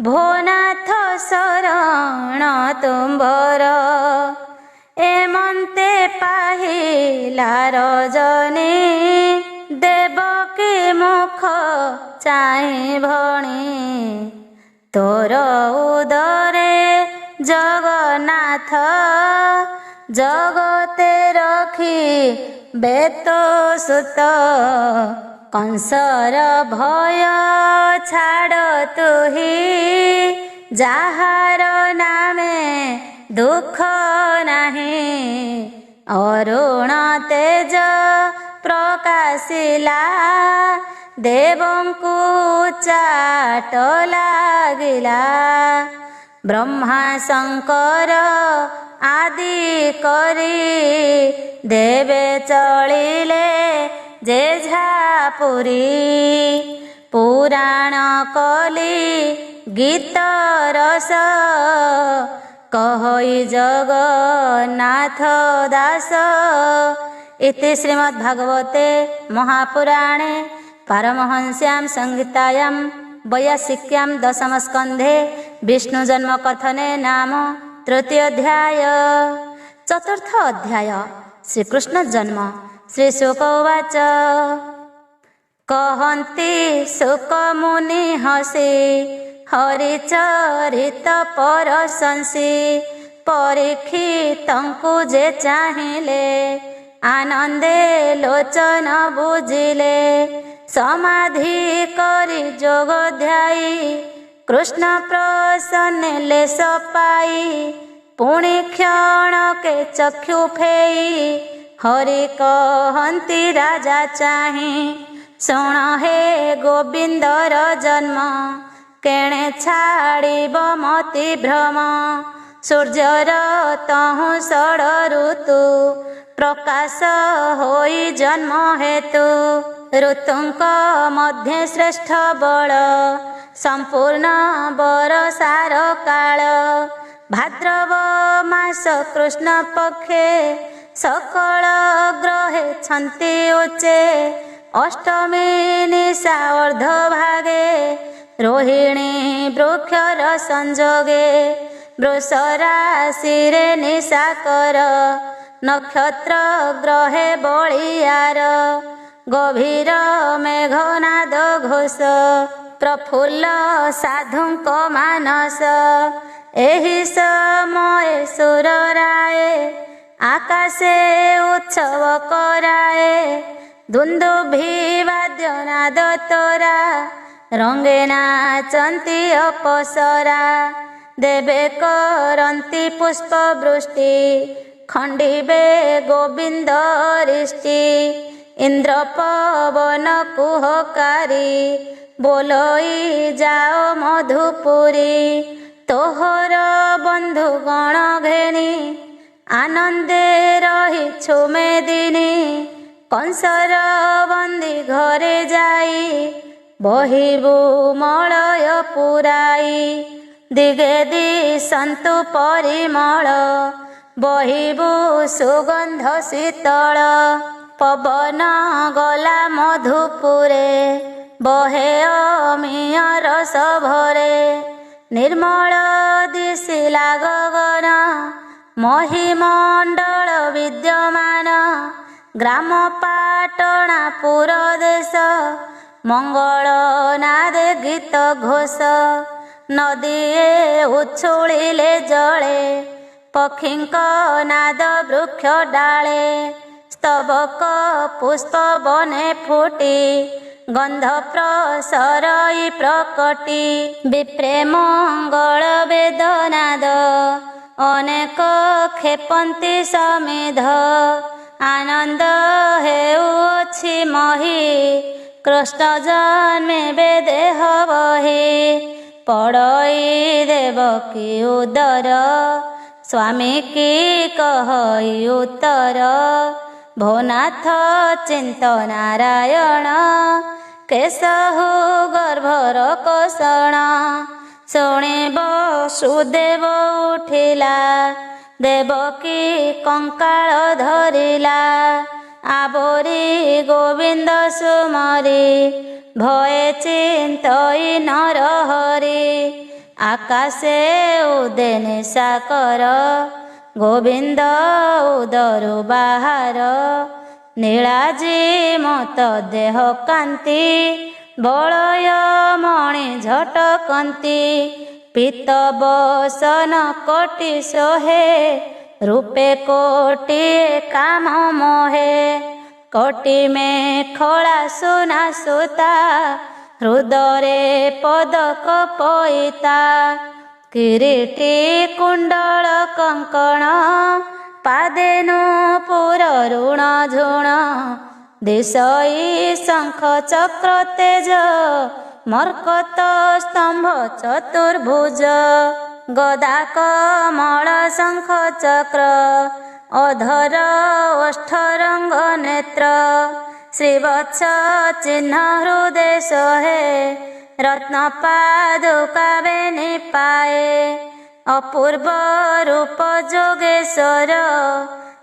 ଭୋନାଥ ଶରଣ ତୁମ୍ଭର। ଏମନ୍ତେ ପାହିଲା ରଜନୀ ଦେବକୀ ମୁଖ ଚାହିଁ ଭଣୀ। ତୋର ଉଦରେ ଜଗନ୍ନାଥ ଜଗତେ ରଖି ବେତ ସୁତ। କଂସର ଭୟ ଛାଡ଼ ତୁହି ଯାହାର ନାମେ ଦୁଃଖ ନାହିଁ। ଅରୁଣ ତେଜ ପ୍ରକାଶିଲା ଦେବଙ୍କୁ ଚାଟ ଲାଗିଲା। ବ୍ରହ୍ମା ଶଙ୍କର ଆଦି କରି ଦେବେ ଚଳିଲେ ଯେଝା ପୁରୀ। ପୁରାଣ କଲି ଗୀତ ରସ କହଇ ଜଗନ୍ନାଥ ଦାସ। इति श्रीमद्भागवते महापुराणे पारमहंस्यां संहितायां वैयासिक्यां दशमस्कन्धे विष्णुजन्मकथने नाम तृतीयोऽध्याय। चतुर्थ अध्याय श्रीकृष्ण जन्म। श्रीशुक उवाच कहन्ति शुक मुनि हसि हरिचरित परशंसि। परीक्षितଙ୍କୁ जे ଚାହିଁଲେ आनंदे लोचन बुझिले। समाधि करि जोग ध्यायी कृष्ण प्रसन्न लेश पाई। पुଣି क्षणके चक्षु फेई हरि कहन्ति राजा चाहि ଶୁଣ ହେ ଗୋବିନ୍ଦର ଜନ୍ମ, କେଣେ ଛାଡ଼ିବ ମତି ଭ୍ରମ। ସୂର୍ଯ୍ୟର ତହୁଁ ଷଡ଼ ଋତୁ, ପ୍ରକାଶ ହୋଇ ଜନ୍ମ ହେତୁ। ଋତୁଙ୍କ ମଧ୍ୟେ ଶ୍ରେଷ୍ଠ ବଳ, ସମ୍ପୂର୍ଣ୍ଣ ବରଷାର କାଳ। ଭାଦ୍ରବ ମାସ କୃଷ୍ଣ ପକ୍ଷେ, ସକଳ ଗ୍ରହେ ଛନ୍ତି ଉଚ୍ଚେ। ଅଷ୍ଟମୀ ନିଶା ଅର୍ଦ୍ଧଭାଗେ, ରୋହିଣୀ ବୃକ୍ଷର ସଂଯୋଗେ। ବୃଷ ରାଶିରେ ନିଶାକର, ନକ୍ଷତ୍ର ଗ୍ରହେ ବଳିୟାର। ଗଭୀର ମେଘନାଦ ଘୋଷ, ପ୍ରଫୁଲ୍ଲ ସାଧୁଙ୍କ ମାନସ। ଏହି ସମୟେ ସୁରରାଏ, ଆକାଶେ ଉତ୍ସବ କରାଏ। ଦୁନ୍ଦୁଭି ବାଦ୍ୟ ନାଦ ତୋରା, ରଙ୍ଗେ ନାଚନ୍ତି ଅପସରା। ଦେବେ କରନ୍ତି ପୁଷ୍ପ ବୃଷ୍ଟି, ଖଣ୍ଡିବେ ଗୋବିନ୍ଦ ରିଷ୍ଟି। ଇନ୍ଦ୍ର ପବନ କୁହକାରୀ, ବୋଲଇ ଯାଅ ମଧୁପୁରୀ। ତୋହର ବନ୍ଧୁ ଗଣ ଘେନି, ଆନନ୍ଦେ ରହିଛୁ ମେଦିନୀ। କଂସର ବନ୍ଦୀ ଘରେ ଯାଇ, ବହିବୁ ମଳୟ ପୁରାଇ। ଦିଗେ ଦିଶନ୍ତୁ ପରିମଳ, ବହିବୁ ସୁଗନ୍ଧ ଶୀତଳ। ପବନ ଗଲା ମଧୁପୁରେ, ବହେ ଅମିୟ ରସ ଭରେ। ନିର୍ମଳ ଦିଶିଲା ଗଗନ, ମହିମଣ୍ଡଳ ବିଦ୍ୟମାନ। ଗ୍ରାମ ପାଟଣା ପୁର ଦେଶ, ମଙ୍ଗଳ ନାଦେ ଗୀତ ଘୋଷ। ନଦୀଏ ଉଛୁଳିଲେ ଜଳେ, ପକ୍ଷୀଙ୍କ ନାଦ ବୃକ୍ଷ ଡାଳେ। ସ୍ତବକ ପୁଷ୍ପ ବନେ ଫୁଟି, ଗନ୍ଧ ପ୍ରସରଇ ପ୍ରକଟି। ବିପ୍ରେ ମଙ୍ଗଳ ବେଦନାଦ, ଅନେକ କ୍ଷେପନ୍ତି ସମିଧ। ଆନନ୍ଦ ହେଉଅଛି ମହି, କୃଷ୍ଣ ଜନ୍ମିବେ ଦେହ ବହି। ପଡ଼ଇ ଦେବକୀ ଉଦର, ସ୍ୱାମୀ କି କହଇ ଉତ୍ତର। ଭୋନାଥ ଚିନ୍ତ ନାରାୟଣ, କେଶହୁ ଗର୍ଭର କୋଷଣ। ଶୁଣି ବସୁଦେବ ଉଠିଲା, ଦେବକୀ କଙ୍କାଳ ଧରିଲା। ଆବୋରି ଗୋବିନ୍ଦ ସୁମରି, ଭୟେ ଚିନ୍ତଇ ନରହରି। ଆକାଶେ ଉଦେ ନିଶାକର, ଗୋବିନ୍ଦ ଉଦରୁ ବାହାର। ନୀଳାଜି ମତ ଦେହ କାନ୍ତି, ବଳୟ ମଣି ଝଟକନ୍ତି। ପୀତ ବସନ କୋଟି ଶୋହେ, ରୂପେ କୋଟିଏ କାମ ମୋହେ। କୋଟି ମେଖଳା ସୁନା ସୁତା, ହୃଦରେ ପଦକ ପଇତା। କିରୀଟି କୁଣ୍ଡଳ କଙ୍କଣ, ପାଦେ ନୂପୁର ଋଣ ଝୁଣ। ଦିଶଇ ଶଙ୍ଖ ଚକ୍ର ତେଜ, ମର୍କତ ସ୍ତମ୍ଭ ଚତୁର୍ଭୁଜ। ଗଦା କମଳ ଶଙ୍ଖ ଚକ୍ର, ଅଧର ଓଷ୍ଠରଙ୍ଗ ନେତ୍ର। ଶ୍ରୀବତ୍ସ ଚିହ୍ନ ହୃଦେ ଶୋହେ, ରତ୍ନ ପାଦୁକା ବେନି ପାଏ। ଅପୂର୍ବ ରୂପ ଯୋଗେଶ୍ୱର,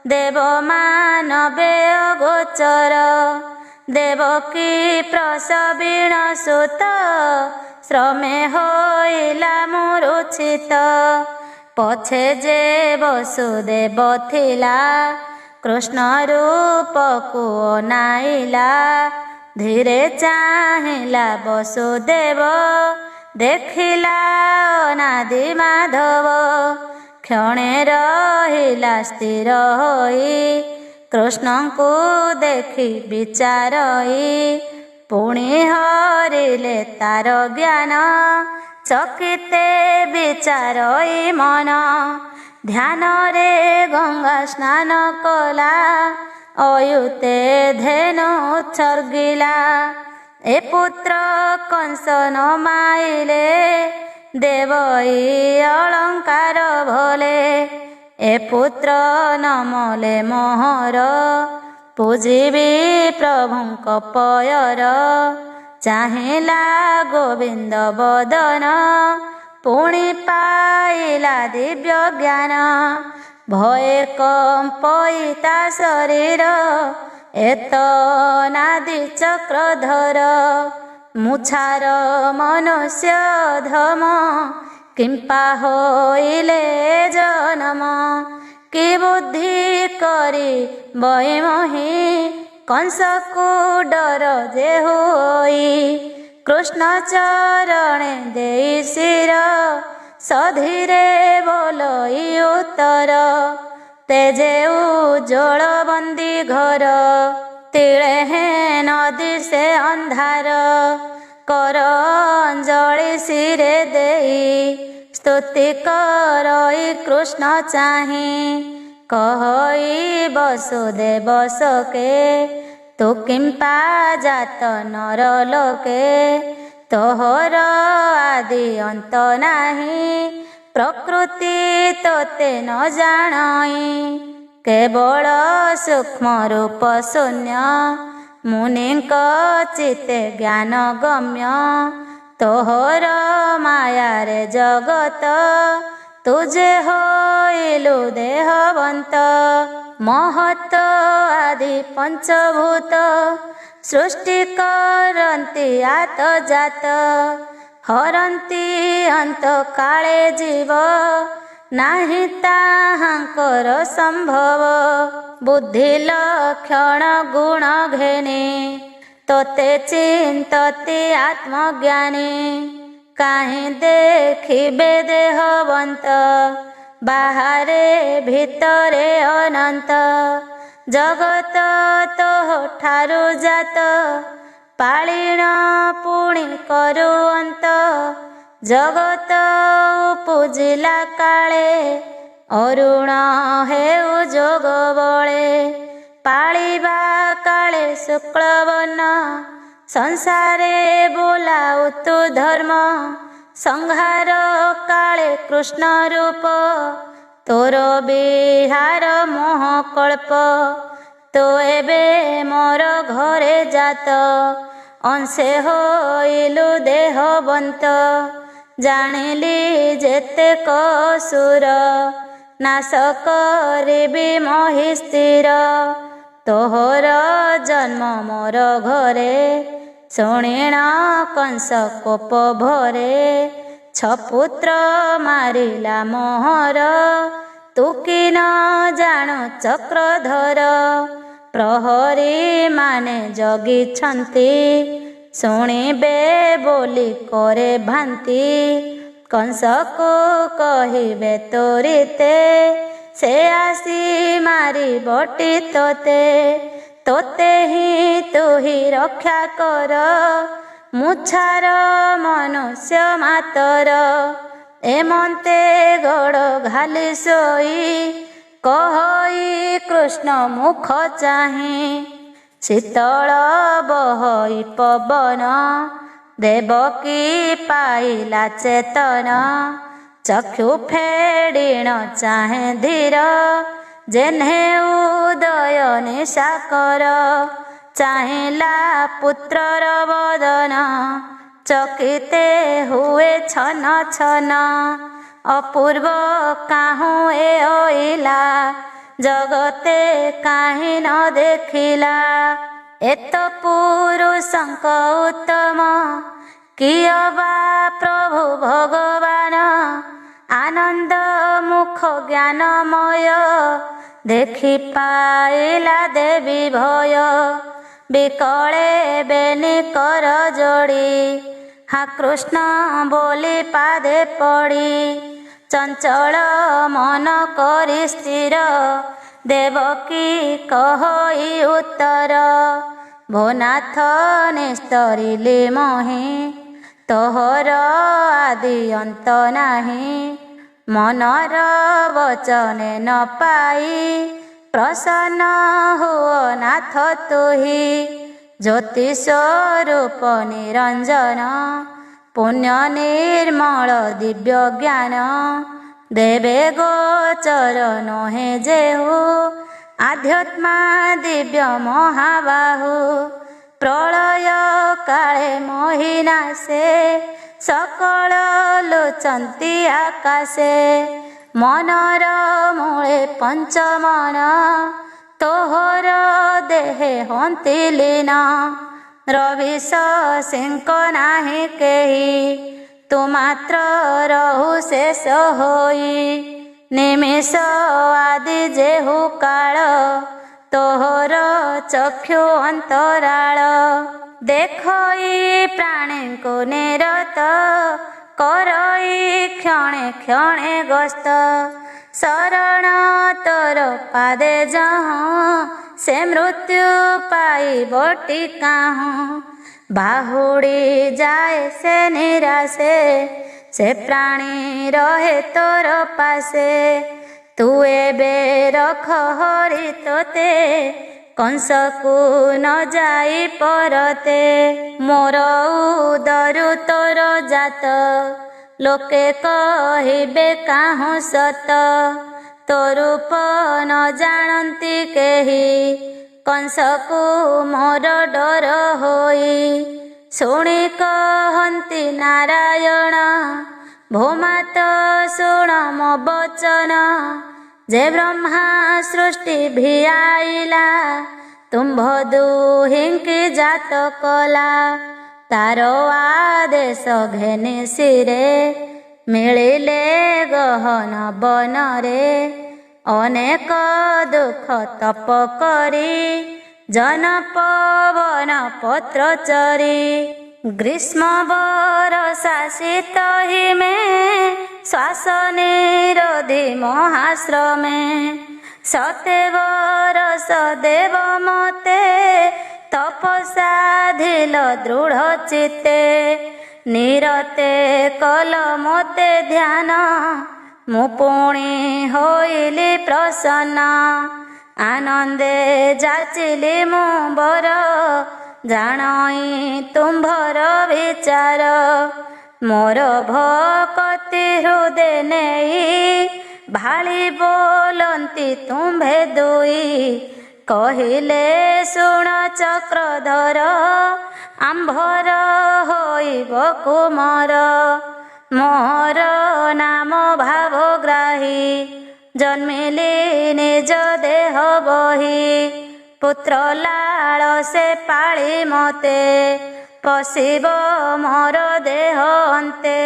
ଦେବ ମାନବେ ଅଗୋଚର। ଦେବକୀ ପ୍ରସବିଣ ସୁତ, ଶ୍ରମେ ହୋଇଲା ମୂର୍ଚ୍ଛିତ। ପଛେ ଯେ ବସୁଦେବ ଥିଲା, କୃଷ୍ଣ ରୂପକୁ ଅନାଇଲା। ଧୀରେ ଚାହିଁଲା ବସୁଦେବ, ଦେଖିଲା ଅନାଦି ମାଧବ। କ୍ଷଣେ ରହିଲା ସ୍ଥିର ହୋଇ, କୃଷ୍ଣଙ୍କୁ ଦେଖି ବିଚାରଇ। ପୁଣି ହରିଲେ ତାର ଜ୍ଞାନ, ଚକିତେ ବିଚାରଇ ମନ। ଧ୍ୟାନରେ ଗଙ୍ଗା ସ୍ନାନ କଲା, ଅୟୁତେ ଧେନୁ ଉତ୍ସର୍ଗିଲା। ଏ ପୁତ୍ର କଂସ ନ ମାଇଲେ ଦେବଇ ଅଳଙ୍କାର ଭଲେ। ଏ ପୁତ୍ର ନ ମଲେ ମୋହର ପୂଜିବି ପ୍ରଭୁଙ୍କ ପୟର। ଚାହିଁଲା ଗୋବିନ୍ଦ ବଦନ ପୁଣି ପାଇଲା ଦିବ୍ୟ ଜ୍ଞାନ। ଭୟେ କମ୍ପଇ ତା ଶରୀର ଏତ ନାଦି ଚକ୍ରଧର। ମୁଛାର ମନୁଷ୍ୟ ଧମ କିମ୍ପା ହୋଇଲେ ଜନମ। କି ବୁଦ୍ଧି କରି ବୈମହି କଂସକୁ ଡର ଯେ ହୋଇ। କୃଷ୍ଣ ଚରଣେ ଦେଇ ଶିର ସଧୀରେ ବୋଲଇ ଉତ୍ତର। ତେଜେ ଉଜ୍ଜ୍ୱଳ ବନ୍ଦୀ ଘର ତିଳେ ହେଁ ନଦୀ ସେ ଅନ୍ଧାର। କର ଅଞ୍ଜଳି ଶିରେ ଦେଇ ସ୍ତୁତି କରଇ କୃଷ୍ଣ ଚାହିଁ। କହଇ ବସୁଦେବ ସକେ ତୁ କିମ୍ପା ଜାତ ନର ଲୋକେ। ତୋହର ଆଦି ଅନ୍ତ ନାହିଁ ପ୍ରକୃତି ତୋତେ ନ ଜାଣଇ। କେବଳ ସୂକ୍ଷ୍ମ ରୂପ ଶୂନ୍ୟ ମୁନିଙ୍କ ଚିତ୍ତେ ଜ୍ଞାନ ଗମ୍ୟ। ତୋହର ମାୟାରେ ଜଗତ ତୁ ଯେ ହୋଇଲୁ ଦେହବନ୍ତ। ମହତ ଆଦି ପଞ୍ଚଭୂତ ସୃଷ୍ଟି କରନ୍ତି ଆତ ଜାତ। ହରନ୍ତି ଅନ୍ତ କାଳେ ଜୀବ ନାହିଁ ତାହାଙ୍କର ସମ୍ଭବ। ବୁଦ୍ଧି ଲକ୍ଷଣ ଗୁଣ ଘେନି ତୋତେ ଚିନ୍ତତି ଆତ୍ମଜ୍ଞାନୀ। କାହିଁ ଦେଖିବେ ଦେହବନ୍ତ ବାହାରେ ଭିତରେ ଅନନ୍ତ। ଜଗତ ତୋହ ଠାରୁ ଜାତ ପାଳିଣ ପୁଣି କରୁଅନ୍ତ। ଜଗତ ଉପୁଜିଲା କାଳେ ଅରୁଣ ହେଉ ଯୋଗ ବଳେ। ପାଳିବା କାଳେ ଶୁକ୍ଳବର୍ଣ୍ଣ ସଂସାରେ ବୋଲାଉ ତୁ ଧର୍ମ। ସଂହାର କାଳେ କୃଷ୍ଣ ରୂପ ତୋର ବିହାର ମୋହ କଳ୍ପ। ତୁ ଏବେ ମୋର ଘରେ ଜାତ ଅଂଶେ ହୋଇଲୁ ଦେହବନ୍ତ। ଜାଣିଲି ଯେତେକ ସୁର ନାଶ କରିବି ମୋହି ସ୍ଥିର। ତୋହର ଜନ୍ମ ମୋର ଘରେ ଶୁଣିଣ କଂସ କୋପ ଭରେ। ଛପୁତ୍ର ମାରିଲା ମୋହର ତୁ କି ନ ଜାଣୁ ଚକ୍ରଧର। ପ୍ରହରୀ ମାନେ ଜଗିଛନ୍ତି ଶୁଣିବେ ବୋଲି କରେ ଭାନ୍ତି। କଂସକୁ କହିବେ ତୋରିତେ ସେ ଆସି ମାରିବଟି ତୋତେ। ତୋତେ ହିଁ ତୁ ହିଁ ରକ୍ଷା କର ମୁଛାର ମନୁଷ୍ୟ ମାତର। ଏମନ୍ତେ ଗୋଡ଼ ଘାଲି ଶୋଇ କହଇ କୃଷ୍ଣ ମୁଖ ଚାହିଁ। ଶୀତଳ ବହଇ ପବନ ଦେବକୀ ପାଇଲା ଚେତନ। ଚକ୍ଷୁ ଫେଡ଼ିଣ ଚାହେଁ ଧୀର ଯେହ୍ନେ ଉଦୟ ନିଶାକର। ଚାହିଁଲା ପୁତ୍ରର ବଦନ ଚକିତେ ହୁଏ ଛନ ଛନ। ଅପୂର୍ବ କାହୁଁ ଏ ଅଇଲା ଜଗତେ କାହିଁ ନ ଦେଖିଲା। ଏତ ପୁରୁଷଙ୍କ ଉତ୍ତମ କିଏ ବା ପ୍ରଭୁ ଭଗବାନ। ଆନନ୍ଦ ମୁଖ ଜ୍ଞାନମୟ ଦେଖି ପାଇଲା ଦେବୀ ଭୟ। ବିକଳେ ବେନି କର ଯୋଡ଼ି हा କୃଷ୍ଣ ବୋଲି ପାଦେ ପଡ଼ି। ଚଞ୍ଚଳ ମନ କରି ସ୍ଥିର ଦେବକୀ କହଇ ଉତ୍ତର। ଭୋନାଥ ନିସ୍ତରିଲି ମୋହି ତୋହର ଆଦି ଅନ୍ତ ନାହିଁ। ମନର ବଚନେ ନ ପାଇ ପ୍ରସନ୍ନ ହୁଅ ନାଥ ତୁହି। ज्योति स्वरूप निरंजन पुण्य निर्मल दिव्य ज्ञान देवे गोचर नहे जेहु आध्यात्मा दिव्य महाबाहु प्रलय काले मोहिना से सकल लोचंती आकाशे मनर मूले पंचमन तोहर देहे हंती लीन रविश सिंक नाही केही तू मात्र रहु शेष होई निमिष आदि जेहु काल तोहर चक्षु अंतराल देखई प्राणी को निरत करई क्षणे क्षणे गस्त शरण तोर पादे जहाँ से मृत्यु पाई बटी काहूँ बाहुड़ी जाए से निराशे से प्राणी रहे तोर पासे तू एबे रख हरि तोते कंस को न जाई परते मोर उदरु तोर जात लोके कहिबे काहू सत तो रूप न जानती केही कंस को मोर डर होई शुणी कहती नारायण भूमात शुण मो बचन जे ब्रह्मा सृष्टि भिआइला तुम्भ दुहिंकी जात कला तारो आदेश घेनि सिरे मिलिले गहन बनरे अनेक दुख तप करी जन पवन पत्र चरी ग्रीष्म बरसा शीत हिमे श्वास निरोधी महाश्रमे सते बरस देव मते तपसाधिल दृढ़ चित्ते निरते कल मोते ध्यान मु पुणी होइली प्रसन्न आनंदे जाचिली मु बर जानई तुम्भर विचार मोर भक्ति हृदय नेई भाली बोलंती तुम्भे दुई कहिले शुण चक्रधर आंभर होइब कुमर मोर नाम भावग्राही जन्मिली निज देह बही पुत्र लाल से पाली मते पशिब मोर देह अन्ते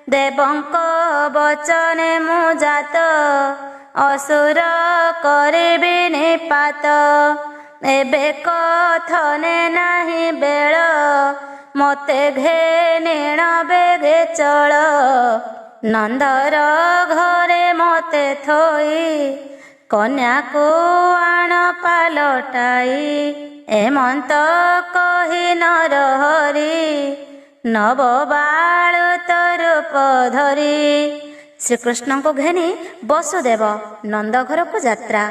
देवंक वचने मु जात असुर करिबि निपात एबे कथने नाही बेळ मते घेनिण बेगे चल नंदर घरे मते थोई कन्या को आण पालटाई एमंत कही नर हरि नव बाल रूप धरी श्रीकृष्ण को घेनी वसुदेव नंद घर को यात्रा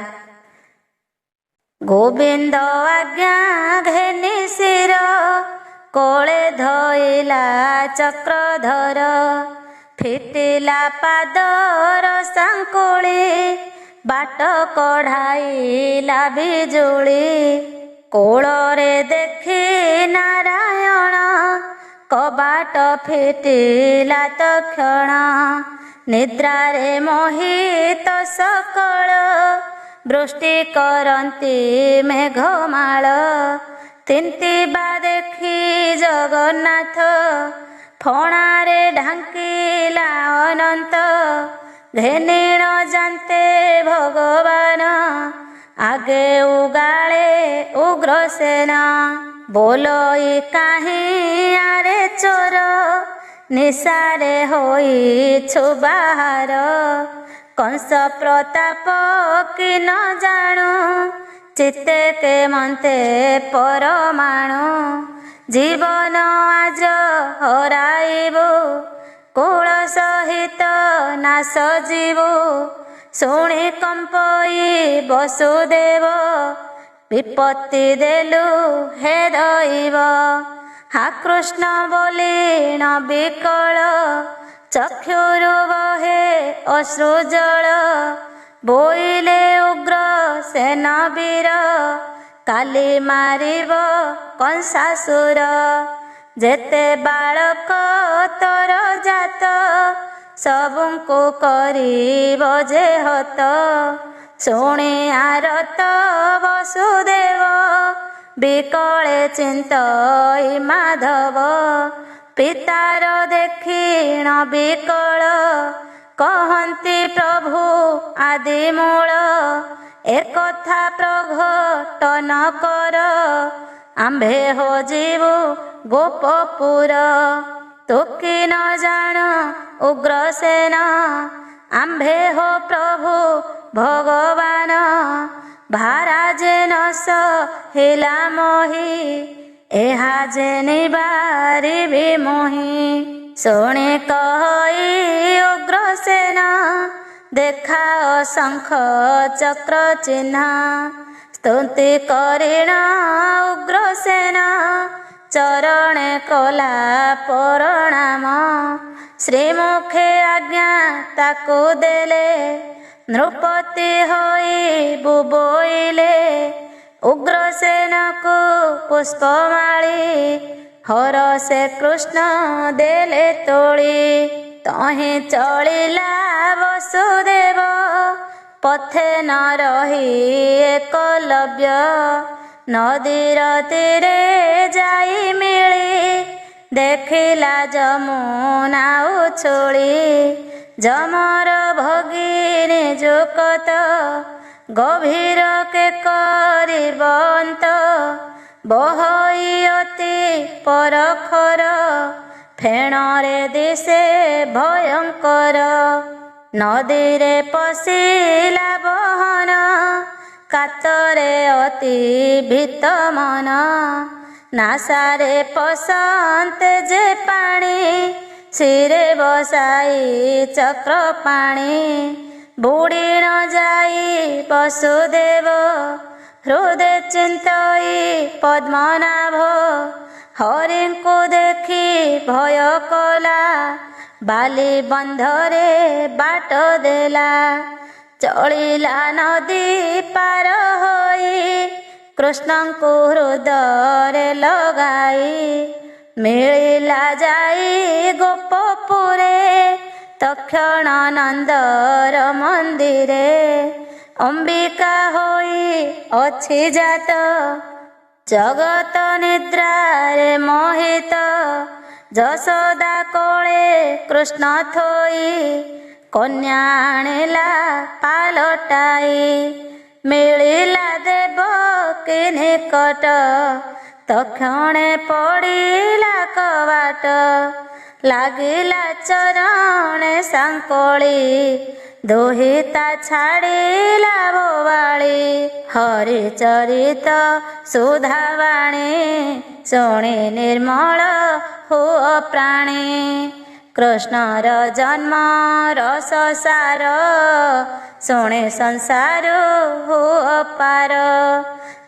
गोविंद आज्ञा घेनी शिर कोले धइला चक्रधर फिटिला पादर सांकुली बाट कढ़ाइला बिजुली कोଳରେ देखी नारायण कबाट फिटिला तक्षण निद्रारे मोहित सकल वृष्टि करती मेघमाଳ तिंतिबा देखी जगन्नाथ फणारे ढांकिला अनंत घेनिण जानते भगवान आगे उगाले उग्रसेन बोलई काहीं आरे चोर निशारे होइछु बाहार कंस प्रताप कि न जाणु चित्ते के मन्ते परमाणु जीवन आज हराइबु कुल सहित नाश जीवु शुणी कंपई वसुदेव विपत्ति देलु हे दैव हा कृष्ण बोली न विकल चक्षुरु बहे अश्रुजल बोइले उग्र सेन वीर काली मारिब कंसासुर जेते बालक तोर जात सबुଙ୍କୁ करिब जे हत शुणी आरत वसुदेव विकले चिंतई माधव पितार देखिण विकल कहन्ति प्रभु आदि मूल एकथा प्रघटन कर आम्भे हो जीवु गोपपुर तू कि न जान उग्रसेन आम्भे हो प्रभु भगवान भाराजे न सहिला मोहि एहा जे निबारिबि मोहि शुणी कहि उग्रसेन देखाओ शंख चक्र चिन्ह स्तुति करिण उग्रसेन चरणे कला प्रणाम श्रीमुखे आज्ञा ताकु देले नृपति होई बुबोइले उग्रसेन को पुष्पमाली हर से कृष्ण देले तोड़ी तहि चलिला वसुदेव पथे न रही एकलव्य नदीर तीरे जाई मिली देखिला जमुना उछुली जमर भगिनी जुकत गभीर के करिबंत बहई अति परखर फेणरे दिशे भयंकर नदीरे पशिला बहन कातरे अति भीत मन नासारे पसंते जे पाणी सिरे बसाई चक्र पाणी बुड़ी न जाई वसुदेव हृदय चिंतई पद्मनाभ हरि को देखी भय कला बाली बंधरे बाट देला चलिला नदी पार होई कृष्ण को हृदय लगाई मिलिला जाई गोपपुरे तक्षण नंदर मंदिरे अंबिका होई अछि जात जगत निद्रारे मोहित जशोदा कोले कृष्ण थोई कन्या आनिला पालटाई मिलिला देव कि निकट तक्षणे पड़िला कवाट लागिला चरणे सांकोली दुहिता छाड़िला बोवाली हरि चरित सुधावाणी शुणी निर्मल हुओ प्राणी कृष्णर जन्म रस सार शुणे संसार हुओ पार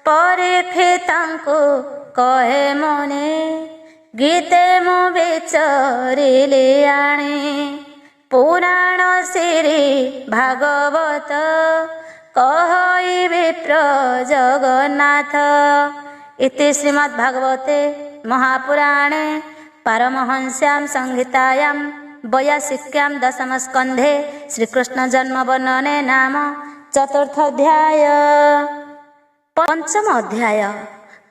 परीक्षितंकु कहे मुनि गीते मु विचरिली आणी पुराण श्री भागवत कहई विप्र जगन्नाथ इति श्रीमद्भागवते महापुराणे पारमहंस्यां संहितायां 82 दशमस्कन्धे श्रीकृष्ण जन्म वर्णने नाम चतुर्थ अध्याय। पंचम अध्याय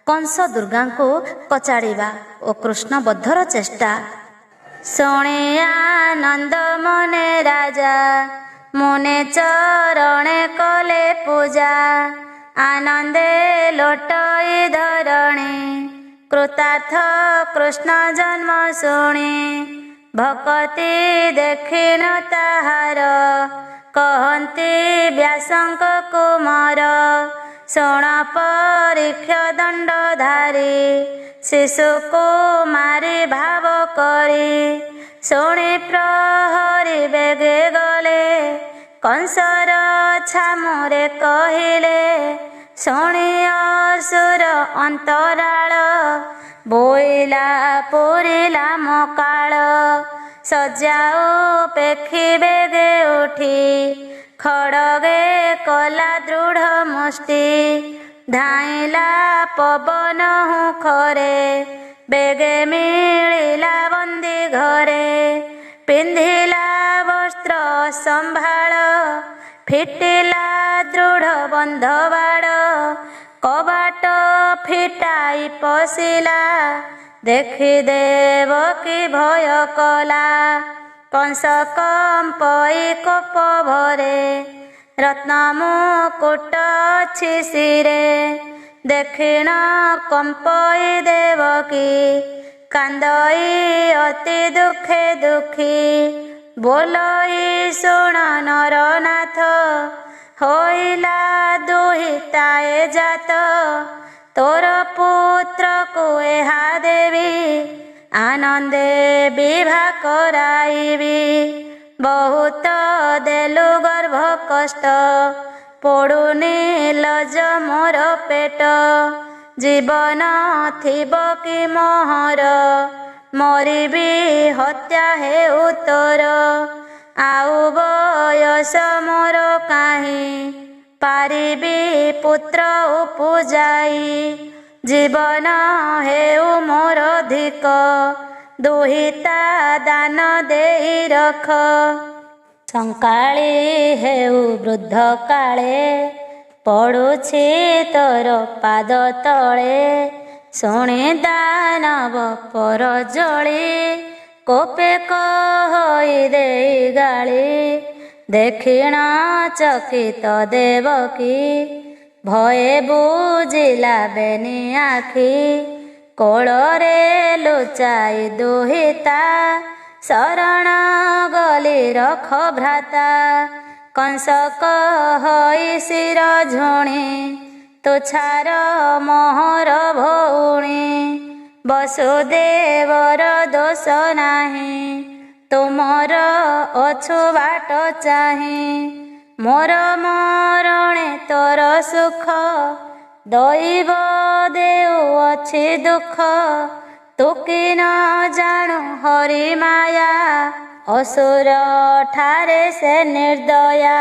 कंस दुर्गा को कचाड़िबा और कृष्ण बद्धर चेष्टा। शुणे आनंद मने राजा मुने चरणे कले पूजा आनंदे लोटई धरणी कृतार्थ कृष्ण जन्म शुणी भक्ति देखिन ताहार कहन्ति व्यासंक कुमार शुण परीक्ष दंडधारी शिशु को मारी भाव करी शुणी प्रहरी बेगे गले कंसर छामुरे कहिले ଶୁଣି ଅସୁର ଅନ୍ତରାଳ ବୋଇଲା ପୁରିଲା ମକାଳ ସଜାଉ ପେଖି ବେଗେ ଉଠି ଖଡ଼ଗେ କଲା ଦୃଢ଼ ମୁଷ୍ଟି ଧାଇଁଲା ପବନ ହୁଁଖରେ ବେଗେ ମିଳିଲା ବନ୍ଦୀ ଘରେ ପିନ୍ଧିଲା ବସ୍ତ୍ର ସମ୍ଭାଳ ଫିଟିଲା ଦୃଢ଼ ବନ୍ଧ ବାଡ଼ କବାଟ ଫିଟାଇ ପଶିଲା ଦେଖି ଦେବକୀ ଭୟ କଲା କଂସ କମ୍ପଇ କୋପ ଭରେ ରତ୍ନ ମୁକୁଟ ଅଛି ଶିରେ ଦେଖିଣ କମ୍ପଇ ଦେବକୀ କାନ୍ଦଇ ଅତି ଦୁଃଖେ ଦୁଃଖୀ ବୋଲଇ ଶୁଣ ନରନାଥ ହୋଇଲା ଦୁହିତାଏ ଜାତ ତୋର ପୁତ୍ରକୁ ଏହା ଦେବି ଆନନ୍ଦେ ବିଭା କରାଇବି ବହୁତ ଦେଲୁ ଗର୍ଭ କଷ୍ଟ ପଡ଼ୁନି ଲଜ ମୋର ପେଟ ଜୀବନ ଥିବ କି ମୋହର ମରିବି ହତ୍ୟା ହେଉ ତୋର ଆଉ ବୟସ ମୋର କାହିଁ ପାରିବି ପୁତ୍ର ଉପଜାଇ ଜୀବନ ହେଉ ମୋର ଧିକ ଦୁହିତା ଦାନ ଦେଇ ରଖ ସଙ୍କାଳି ହେଉ ବୃଦ୍ଧ କାଳେ ପଡ଼ୁଛି ତୋର ପାଦ ତଳେ ଶୁଣି ଦାନବ ପର ଜଳି କୋପେ କହି ଦେଇ ଗାଳି ଦେଖିଣ ଚକିତ ଦେବକୀ ଭୟେ ବୁଜିଲା ବେନି ଆଖି କୋଳରେ ଲୁଚାଇ ଦୁହିତା ଶରଣ ଗଲି ରଖ ଭ୍ରାତା କଂସ କହି ଶିର ଝୁଣି ତୁଚ୍ଛାର ମୋହର ଭଉଣୀ ବସୁଦେବର ଦୋଷ ନାହିଁ ତୁମର ଅଛୁ ବାଟ ଚାହିଁ ମୋର ମରଣେ ତୋର ସୁଖ ଦଇବ ଦେଉଅଛି ଦୁଃଖ ତୁ କି ନ ଜାଣୁ ହରି ମାୟା ଅସୁର ଠାରେ ସେ ନିର୍ଦ୍ଦୟା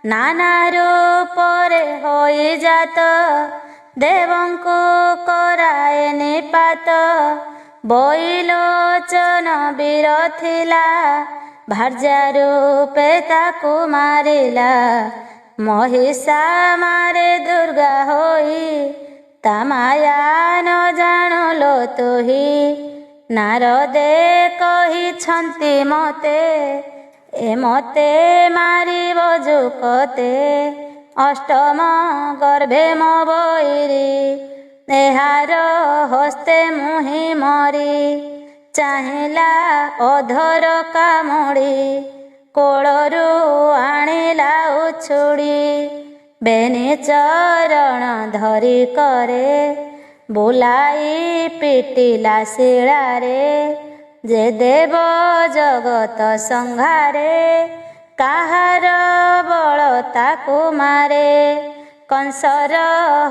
ନାନା ରୂପରେ ହୋଇଜାତ ଦେବଙ୍କୁ କରାଏ ନିପାତ ବଇଲୋଚନ ବୀର ଥିଲା ଭାର୍ଯ୍ୟା ରୂପେ ତାକୁ ମାରିଲା ମହିଷା ମାରେ ଦୁର୍ଗା ହୋଇ ତା ମାୟା ନ ଜାଣୁଲୋ ତୁହି ନାରଦେ କହିଛନ୍ତି ମତେ ଏ ମତେ ମାରିବ ଯୁକତେ ଅଷ୍ଟମ ଗର୍ଭେ ମୋ ବୈରୀ ଏହାର ହସ୍ତେ ମୁହିଁ ମରି ଚାହିଁଲା ଅଧର କାମୁଡ଼ି କୋଳରୁ ଆଣିଲା ଉଛୁଡ଼ି ବେନି ଚରଣ ଧରି କରେ ବୁଲାଇ ପିଟିଲା ଶିଳାରେ ଯେ ଦେବ ଜଗତ ସଂହାରେ କାହାର ବଳ ତାକୁ ମାରେ କଂସର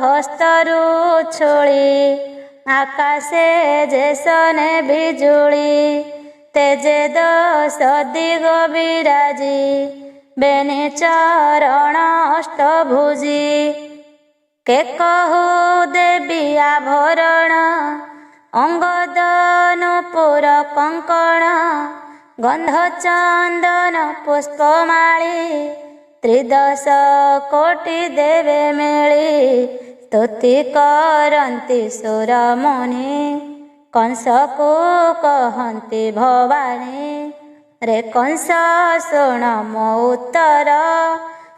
ହସ୍ତରୁ ଛୁଳି ଆକାଶେ ଯେସନେ ବିଜୁଳି ତେଜେ ଦଶ ଦିଗ ବିରାଜି ବେନି ଚରଣ ଅଷ୍ଟଭୁଜି କେ କହୁ ଦେବୀ ଆଭରଣ ଅଙ୍ଗଦ ନୂପୁର କଙ୍କଣ ଗନ୍ଧ ଚନ୍ଦନ ପୁଷ୍ପମାଳି ତ୍ରିଦଶ କୋଟି ଦେବେ ମିଳି ସ୍ତୁତି କରନ୍ତି ସୁରମୁନି କଂସକୁ କହନ୍ତି ଭବାନୀ ରେ କଂସ ଶୁଣ ମୋ ଉତ୍ତର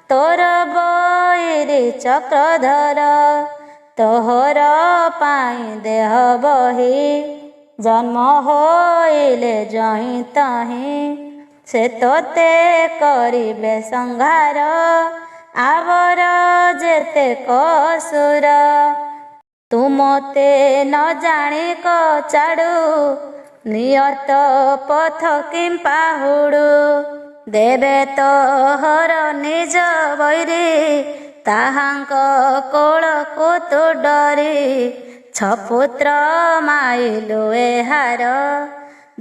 ତୋର ବୈରୀ ଚକ୍ରଧର ତୋହର ପାଇଁ ଦେହ ବହି ଜନ୍ମ ହୋଇଲେ ଜହିଁ ତହିଁ ସେ ତୋତେ କରିବେ ସଂହାର ଆବର ଯେତେ କସୁର ତୁ ମୋତେ ନ ଜାଣି କଚାଡ଼ୁ ନିୟତ ପଥ କିମ୍ପାହୁଡ଼ୁ ଦେବେ ତୋହର ନିଜ ବୈରୀ ତାହାଙ୍କ କୋଳକୁ ତୁ ଡରି ଛପୁତ୍ର ମାଇଲୁ ଏହାର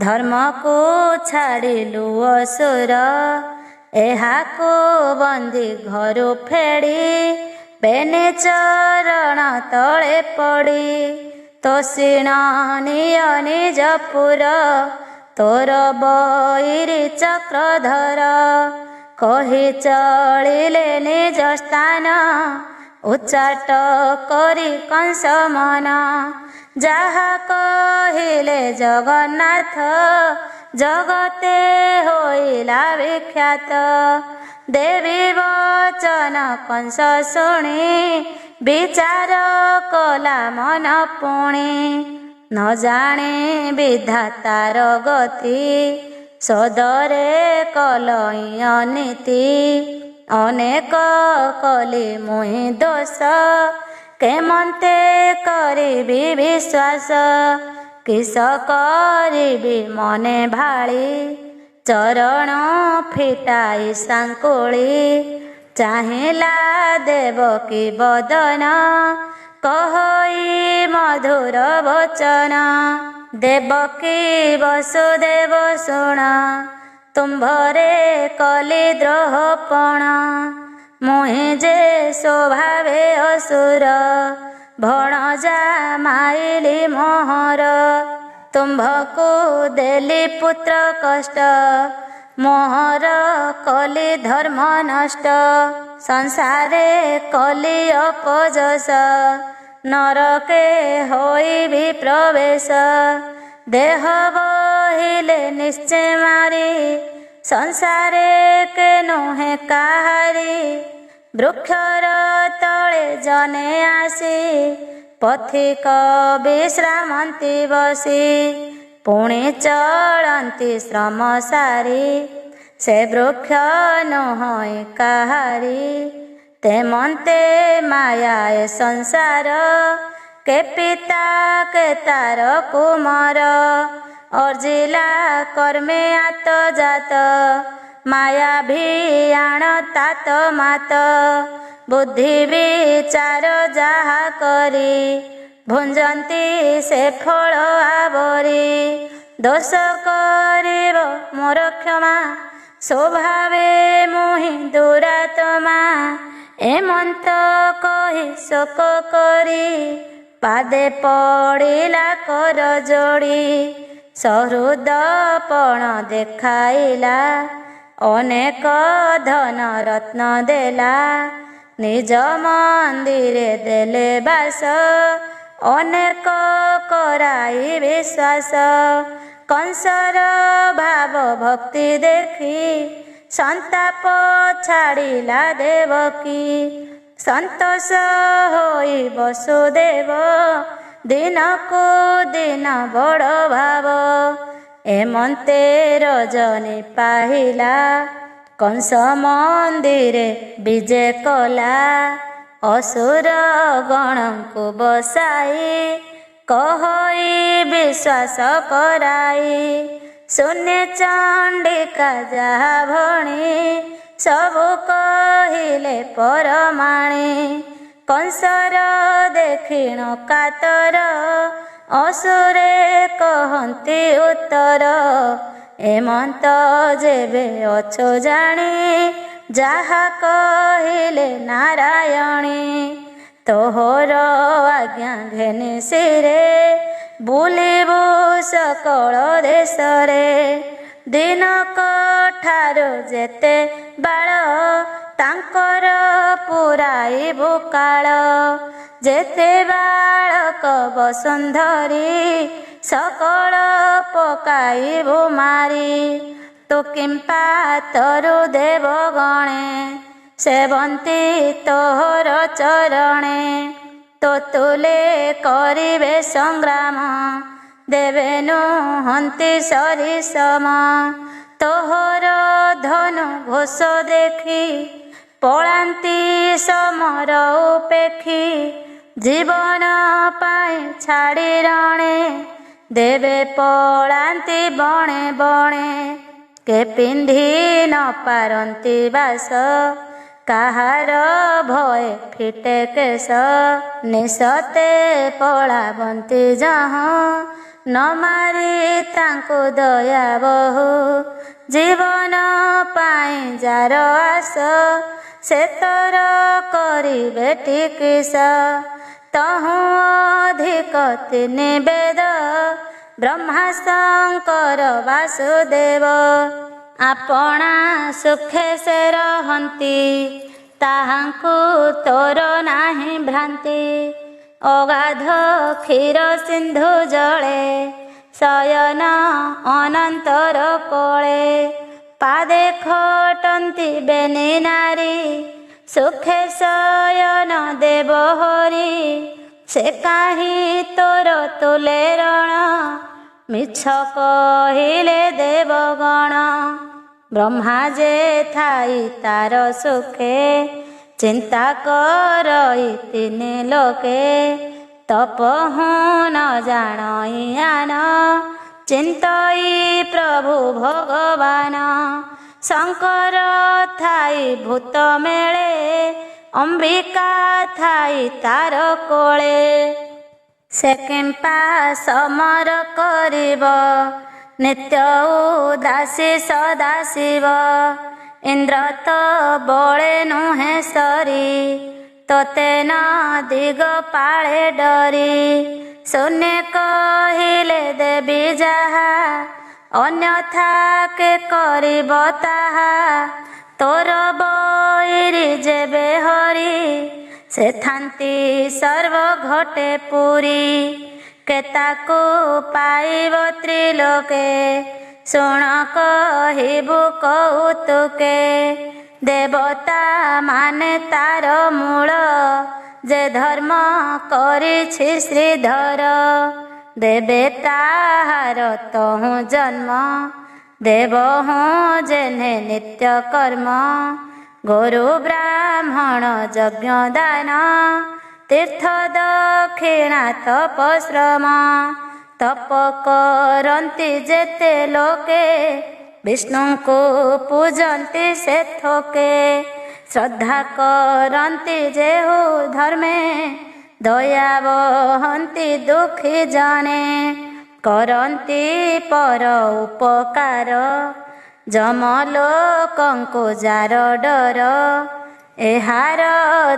ଧର୍ମକୁ ଛାଡ଼ିଲୁ ଅସୁର ଏହାକୁ ବନ୍ଦୀ ଘରୁ ଫେଡ଼ି ବେନି ଚରଣ ତଳେ ପଡ଼ି ତୋଷିଣ ନିୟ ନିଜ ପୁର ତୋର ବୈରୀ ଚକ୍ରଧର କହି ଚଳିଲେ ନିଜ ସ୍ଥାନ ଉଚ୍ଚାଟ କରି କଂସ ମନ ଯାହା କହିଲେ ଜଗନ୍ନାଥ ଜଗତେ ହୋଇଲା ବିଖ୍ୟାତ ଦେବୀ ବଚନ କଂସ ଶୁଣି ବିଚାର କଲା ମନ ପୁଣି ନ ଜାଣେ ବିଧାତାର ଗତି ସଦରେ କଲଇ ଅନୀତି ଅନେକ କଲି ମୁହିଁ ଦୋଷ କେମନ୍ତେ କରିବି ବିଶ୍ୱାସ କିସ କରିବି ମନେ ଭାଳି ଚରଣ ଫିଟାଇ ସାଙ୍କୁଳି ଚାହିଁଲା ଦେବକୀ ବଦନ କହଇ ମଧୁର ବଚନ ଦେବକୀ ବସୁଦେବ ଶୁଣ ତୁମ୍ଭରେ କଲି ଦ୍ରୋହପଣ ମୁହିଁ ଯେ ସ୍ୱଭାବେ ଅସୁର ଭଣଜା ମାଇଲି ମୋହର ତୁମ୍ଭକୁ ଦେଲି ପୁତ୍ର କଷ୍ଟ ମୋହର କଲି ଧର୍ମ ନଷ୍ଟ ସଂସାରେ କଲି ଅପଯଶ ନରକେ ହୋଇବି ପ୍ରବେଶ ଦେହ ବହିଲେ ନିଶ୍ଚେ ମାରି ସଂସାରେ କେ ନୁହେଁ କାହାରି ବୃକ୍ଷର ତଳେ ଜନେ ଆସି ପଥିକ ବିଶ୍ରାମନ୍ତି ବସି ପୁଣି ଚଳନ୍ତି ଶ୍ରମ ସାରି ସେ ବୃକ୍ଷ ନୁହଁ କାହାରି ତେମନ୍ତେ ମାୟା ଏ ସଂସାର କେ ପିତା କେ ତାର କୁମାର ଅର୍ଜିଲା କର୍ମେ ଆତଜାତ ମାୟା ଭିଆଣ ତାତ ମାତ ବୁଦ୍ଧି ବିଚାର ଯାହା କରି ଭୁଞ୍ଜନ୍ତି ସେ ଫଳ ଆବରି ଦୋଷ କରିବ ମୋର କ୍ଷମା ସ୍ୱଭାବେ ମୁହିଁ ଦୁରାତ୍ମା ଏମନ୍ତ କହି ଶୋକ କରି ପାଦେ ପଡ଼ିଲା କର ଯୋଡ଼ି ସହୃଦପଣ ଦେଖାଇଲା ଅନେକ ଧନ ରତ୍ନ ଦେଲା ନିଜ ମନ୍ଦିରେ ଦେଲେ ବାସ ଅନେକ କରାଇ ବିଶ୍ୱାସ କଂସର ଭାବ ଭକ୍ତି ଦେଖି ସନ୍ତାପ ଛାଡ଼ିଲା ଦେବକୀ ସନ୍ତୋଷ ହୋଇ ବସୁଦେବ ଦିନକୁ ଦିନ ବଡ଼ ଭାବ ଏମନ୍ତେ ରଜନୀ ପାହିଲା କଂସ ମନ୍ଦିରେ ବିଜେ କଲା ଅସୁର ଗଣଙ୍କୁ ବସାଇ କହଇ ବିଶ୍ୱାସ କରାଇ ଶୂନ୍ୟ ଚଣ୍ଡିକା ଯାହା ଭଣି ସବୁ କହିଲେ ପରମାଣି କଂସର ଦେଖିଣ କାତର ଅସୁରେ କହନ୍ତି ଉତ୍ତର ଏମନ୍ତ ଯେବେ ଅଛୁ ଜାଣି ଯାହା କହିଲେ ନାରାୟଣୀ ତୋହର ଆଜ୍ଞା ଘେନି ଶିରେ ବୁଲିବୁ ସକଳ ଦେଶରେ ଦିନକ ଠାରୁ ଯେତେ ବାଳ ତାଙ୍କର ପୁରାଇବୁ କାଳ ଯେତେ ବାଳକ ବସୁନ୍ଧରୀ ସକଳ ପକାଇବୁ ମାରି ତୁ କିମ୍ପା ତରୁ ଦେବ ଗଣେ ସେବନ୍ତି ତୋହର ଚରଣେ ତୋ ତୁଲେ କରିବେ ସଂଗ୍ରାମ ଦେବେନୁ ହନ୍ତି ସରିସମ ତୋହର ଧନୁ ଘୋଷ ଦେଖି ପଳାନ୍ତି ସମର ଉପେକ୍ଷୀ ଜୀବନ ପାଇଁ ଛାଡ଼ି ରଣେ ଦେବେ ପଳାନ୍ତି ବଣେ ବଣେ କେ ପିନ୍ଧି ନ ପାରନ୍ତି ବାସ କାହାର ଭୟ ଫିଟେ କେଶ ନିଶତେ ପଳାବନ୍ତି ଯହଁ ନ ମାରି ତାଙ୍କୁ ଦୟା ବହୁ ଜୀବନ ପାଇଁ ଯାର ଆସ ସେ ତର କରିବେ ଟିକିସ ତହୁଁ ଅଧିକ ତିନି ବେଦ ବ୍ରହ୍ମା ଶଙ୍କର ବାସୁଦେବ ଆପଣା ସୁଖେ ସେ ରହନ୍ତି ତାହାଙ୍କୁ ତୋର ନାହିଁ ଭ୍ରାନ୍ତି ଅଗାଧ କ୍ଷୀର ସିନ୍ଧୁ ଜଳେ ଶୟନ ଅନନ୍ତର କୋଳେ ପାଦେ ଖଟନ୍ତି ବେନି ନାରୀ ସୁଖେ ଶୟନ ଦେବ ହରି ସେ କାହିଁ ତୋର ତୁଲେ ରଣ ମିଛ କହିଲେ ଦେବଗଣ ବ୍ରହ୍ମା ଯେ ଥାଇ ତାର ସୁଖେ ଚିନ୍ତା କରଇ ତିନି ଲୋକେ ତପହୁଁ ନ ଜାଣଇ ଆନ ଚିନ୍ତଇ ପ୍ରଭୁ ଭଗବାନ ଶଙ୍କର ଥାଇ ଭୂତ ମେଳେ ଅମ୍ବିକା ଥାଇ ତାର କୋଳେ ସେ କିମ୍ପା ସମର କରିବ ନିତ୍ୟ ଉଦାସୀ ସଦାଶିବ ଇନ୍ଦ୍ର ତ ବଳେ ନୁହେଁ ସରି ତୋତେ ନ ଦିଗ ପାଳେ ଡରି ଶୂନ୍ୟ କହିଲେ ଦେବି ଯାହା ଅନ୍ୟଥା କେ କରିବ ତାହା ତୋର ବୈରୀ ଯେବେ ହରି ସେ ଥାନ୍ତି ସର୍ବ ଘଟେ ପୁରୀ କେତାକୁ ପାଇବ ତ୍ରିଲୋକେ ଶୁଣ କହିବୁ କୌତୁକେ ଦେବତା ମାନେ ତାର ମୂଳ ଯେ ଧର୍ମ କରିଛି ଶ୍ରୀଧର ଦେବେ ତାହାର ତହୁଁ ଜନ୍ମ ଦେବହୁଁ ଯେହ୍ନେ ନିତ୍ୟ କର୍ମ ଗୁରୁ ବ୍ରାହ୍ମଣ ଯଜ୍ଞ ଦାନ ତୀର୍ଥ ଦକ୍ଷିଣା ତପଶ୍ରମ ତପ କରନ୍ତି ଯେତେ ଲୋକେ ବିଷ୍ଣୁଙ୍କୁ ପୂଜନ୍ତି ସେ ଥୋକେ ଶ୍ରଦ୍ଧା କରନ୍ତି ଯେହୁ ଧର୍ମେ ଦୟା ବହନ୍ତି ଦୁଃଖୀ ଜଣେ କରନ୍ତି ପର ଉପକାର ଯମଲୋକଙ୍କୁ ଯାର ଡର ଏହାର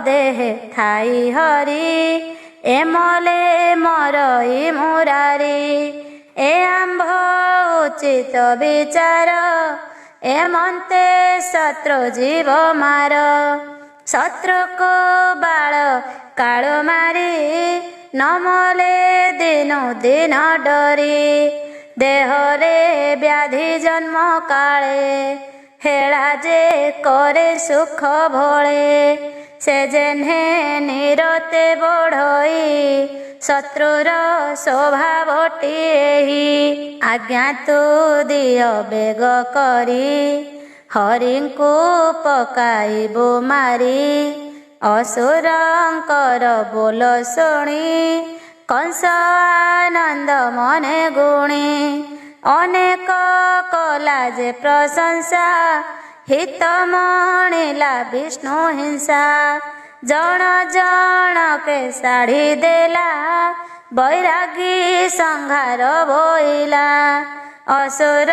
ଦେହେ ଥାଇ ହରି ଏମଲେ ମରଇ ମୁରାରି ଏ ଆମ୍ଭ ଉଚିତ ବିଚାର ଏମନ୍ତେ ଶତ୍ରୁ ଜୀବ ମାର ଶତ୍ରୁକୁ ବାଳ କାଳୁ ମାରି ନମଲେ ଦିନୁ ଦିନ ଡରି ଦେହରେ ବ୍ୟାଧି ଜନ୍ମ କାଳେ ହେଳା ଯେ କରେ ସୁଖ ଭଳେ ସେ ଯେହ୍ନେ ନିରତେ ବଢ଼ଇ ଶତ୍ରୁର ସ୍ୱଭାବଟି ଏହି ଆଜ୍ଞା ତୁ ଦିଅ ବେଗ କରି ହରିଙ୍କୁ ପକାଇବୁ ମାରି ଅସୁରଙ୍କର ବୋଲ ଶୁଣି କଂସ ଆନନ୍ଦ ମନେ ଗୁଣି ଅନେକ କଲା ଯେ ପ୍ରଶଂସା ହିତ ମଣିଲା ବିଷ୍ଣୁ ହିଂସା ଜଣ ଜଣକେ ଶାଢ଼ୀ ଦେଲା ବୈରାଗୀ ସଂହାର ବୋଇଲା ଅସୁର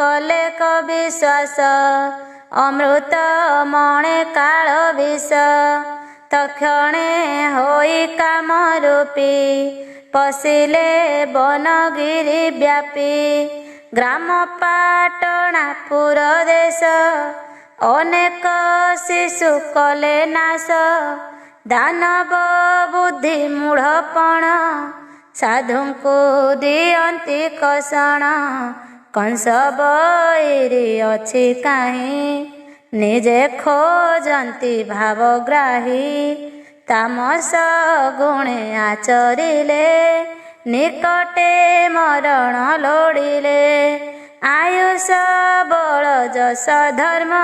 କଲେ କବିଶ୍ୱାସ ଅମୃତ ମଣେ କାଳ ବିଷ ତକ୍ଷଣେ ହୋଇ କାମ ରୂପୀ ପଶିଲେ ବନଗିରି ବ୍ୟାପୀ ଗ୍ରାମ ପାଟଣା ପୁର ଦେଶ ଅନେକ ଶିଶୁ କଲେ ନାଶ ଦାନବ ବୁଦ୍ଧି ମୂଢ଼ପଣ ସାଧୁଙ୍କୁ ଦିଅନ୍ତି କଷଣ କଂସ ବୈରୀ ଅଛି କାହିଁ ନିଜେ ଖୋଜନ୍ତି ଭାବଗ୍ରାହୀ ତାମସ ଗୁଣେ ଆଚରିଲେ ନିକଟେ ମରଣ ଲୋଡ଼ିଲେ ଆୟୁଷ ବଳ ଯଶ ଧର୍ମ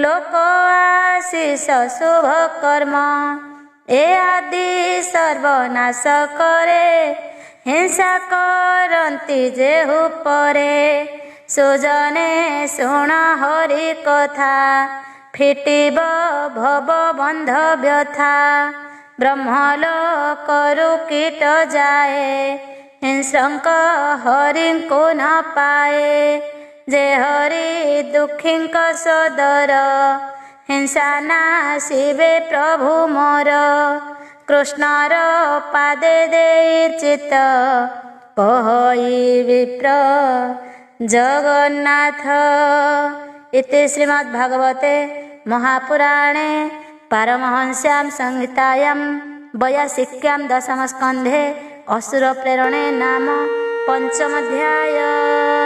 ଲୋକ ଆଶିଷ ଶୁଭ କର୍ମ ଏ ଆଦି ସର୍ବନାଶ କରେ ହିଂସା କରନ୍ତି ଯେହୁ ପରେ ସୁଜନେ ଶୁଣ ହରି କଥା ଫିଟିବ ଭବ ବନ୍ଧ ବ୍ୟଥା। ବ୍ରହ୍ମଲୋକରୁ କୀଟ ଯାଏ, ହିଂସ୍ରଙ୍କ ହରିଙ୍କୁ ନ ପାଏ। ଯେ ହରି ଦୁଃଖୀଙ୍କ ସଦର, ହିଂସା ନାଶିବେ ପ୍ରଭୁ ମୋର। କୃଷ୍ଣର ପାଦେ ଦେଇ ଚିତ, କହଇ ବିପ୍ର ଜଗନ୍ନାଥ। ଇତି ଶ୍ରୀମଦ୍ଭାଗବତେ ମହାପୁରାଣେ ପାରମହଂସ୍ୟାಂ ସଂହିତାୟାं ବୈୟାସିକ୍ୟାं ଦଶମସ୍କନ୍ଧେ ଅସୁର ପ୍ରେରଣେ ନାମ ପଞ୍ଚମଧ୍ୟାୟ।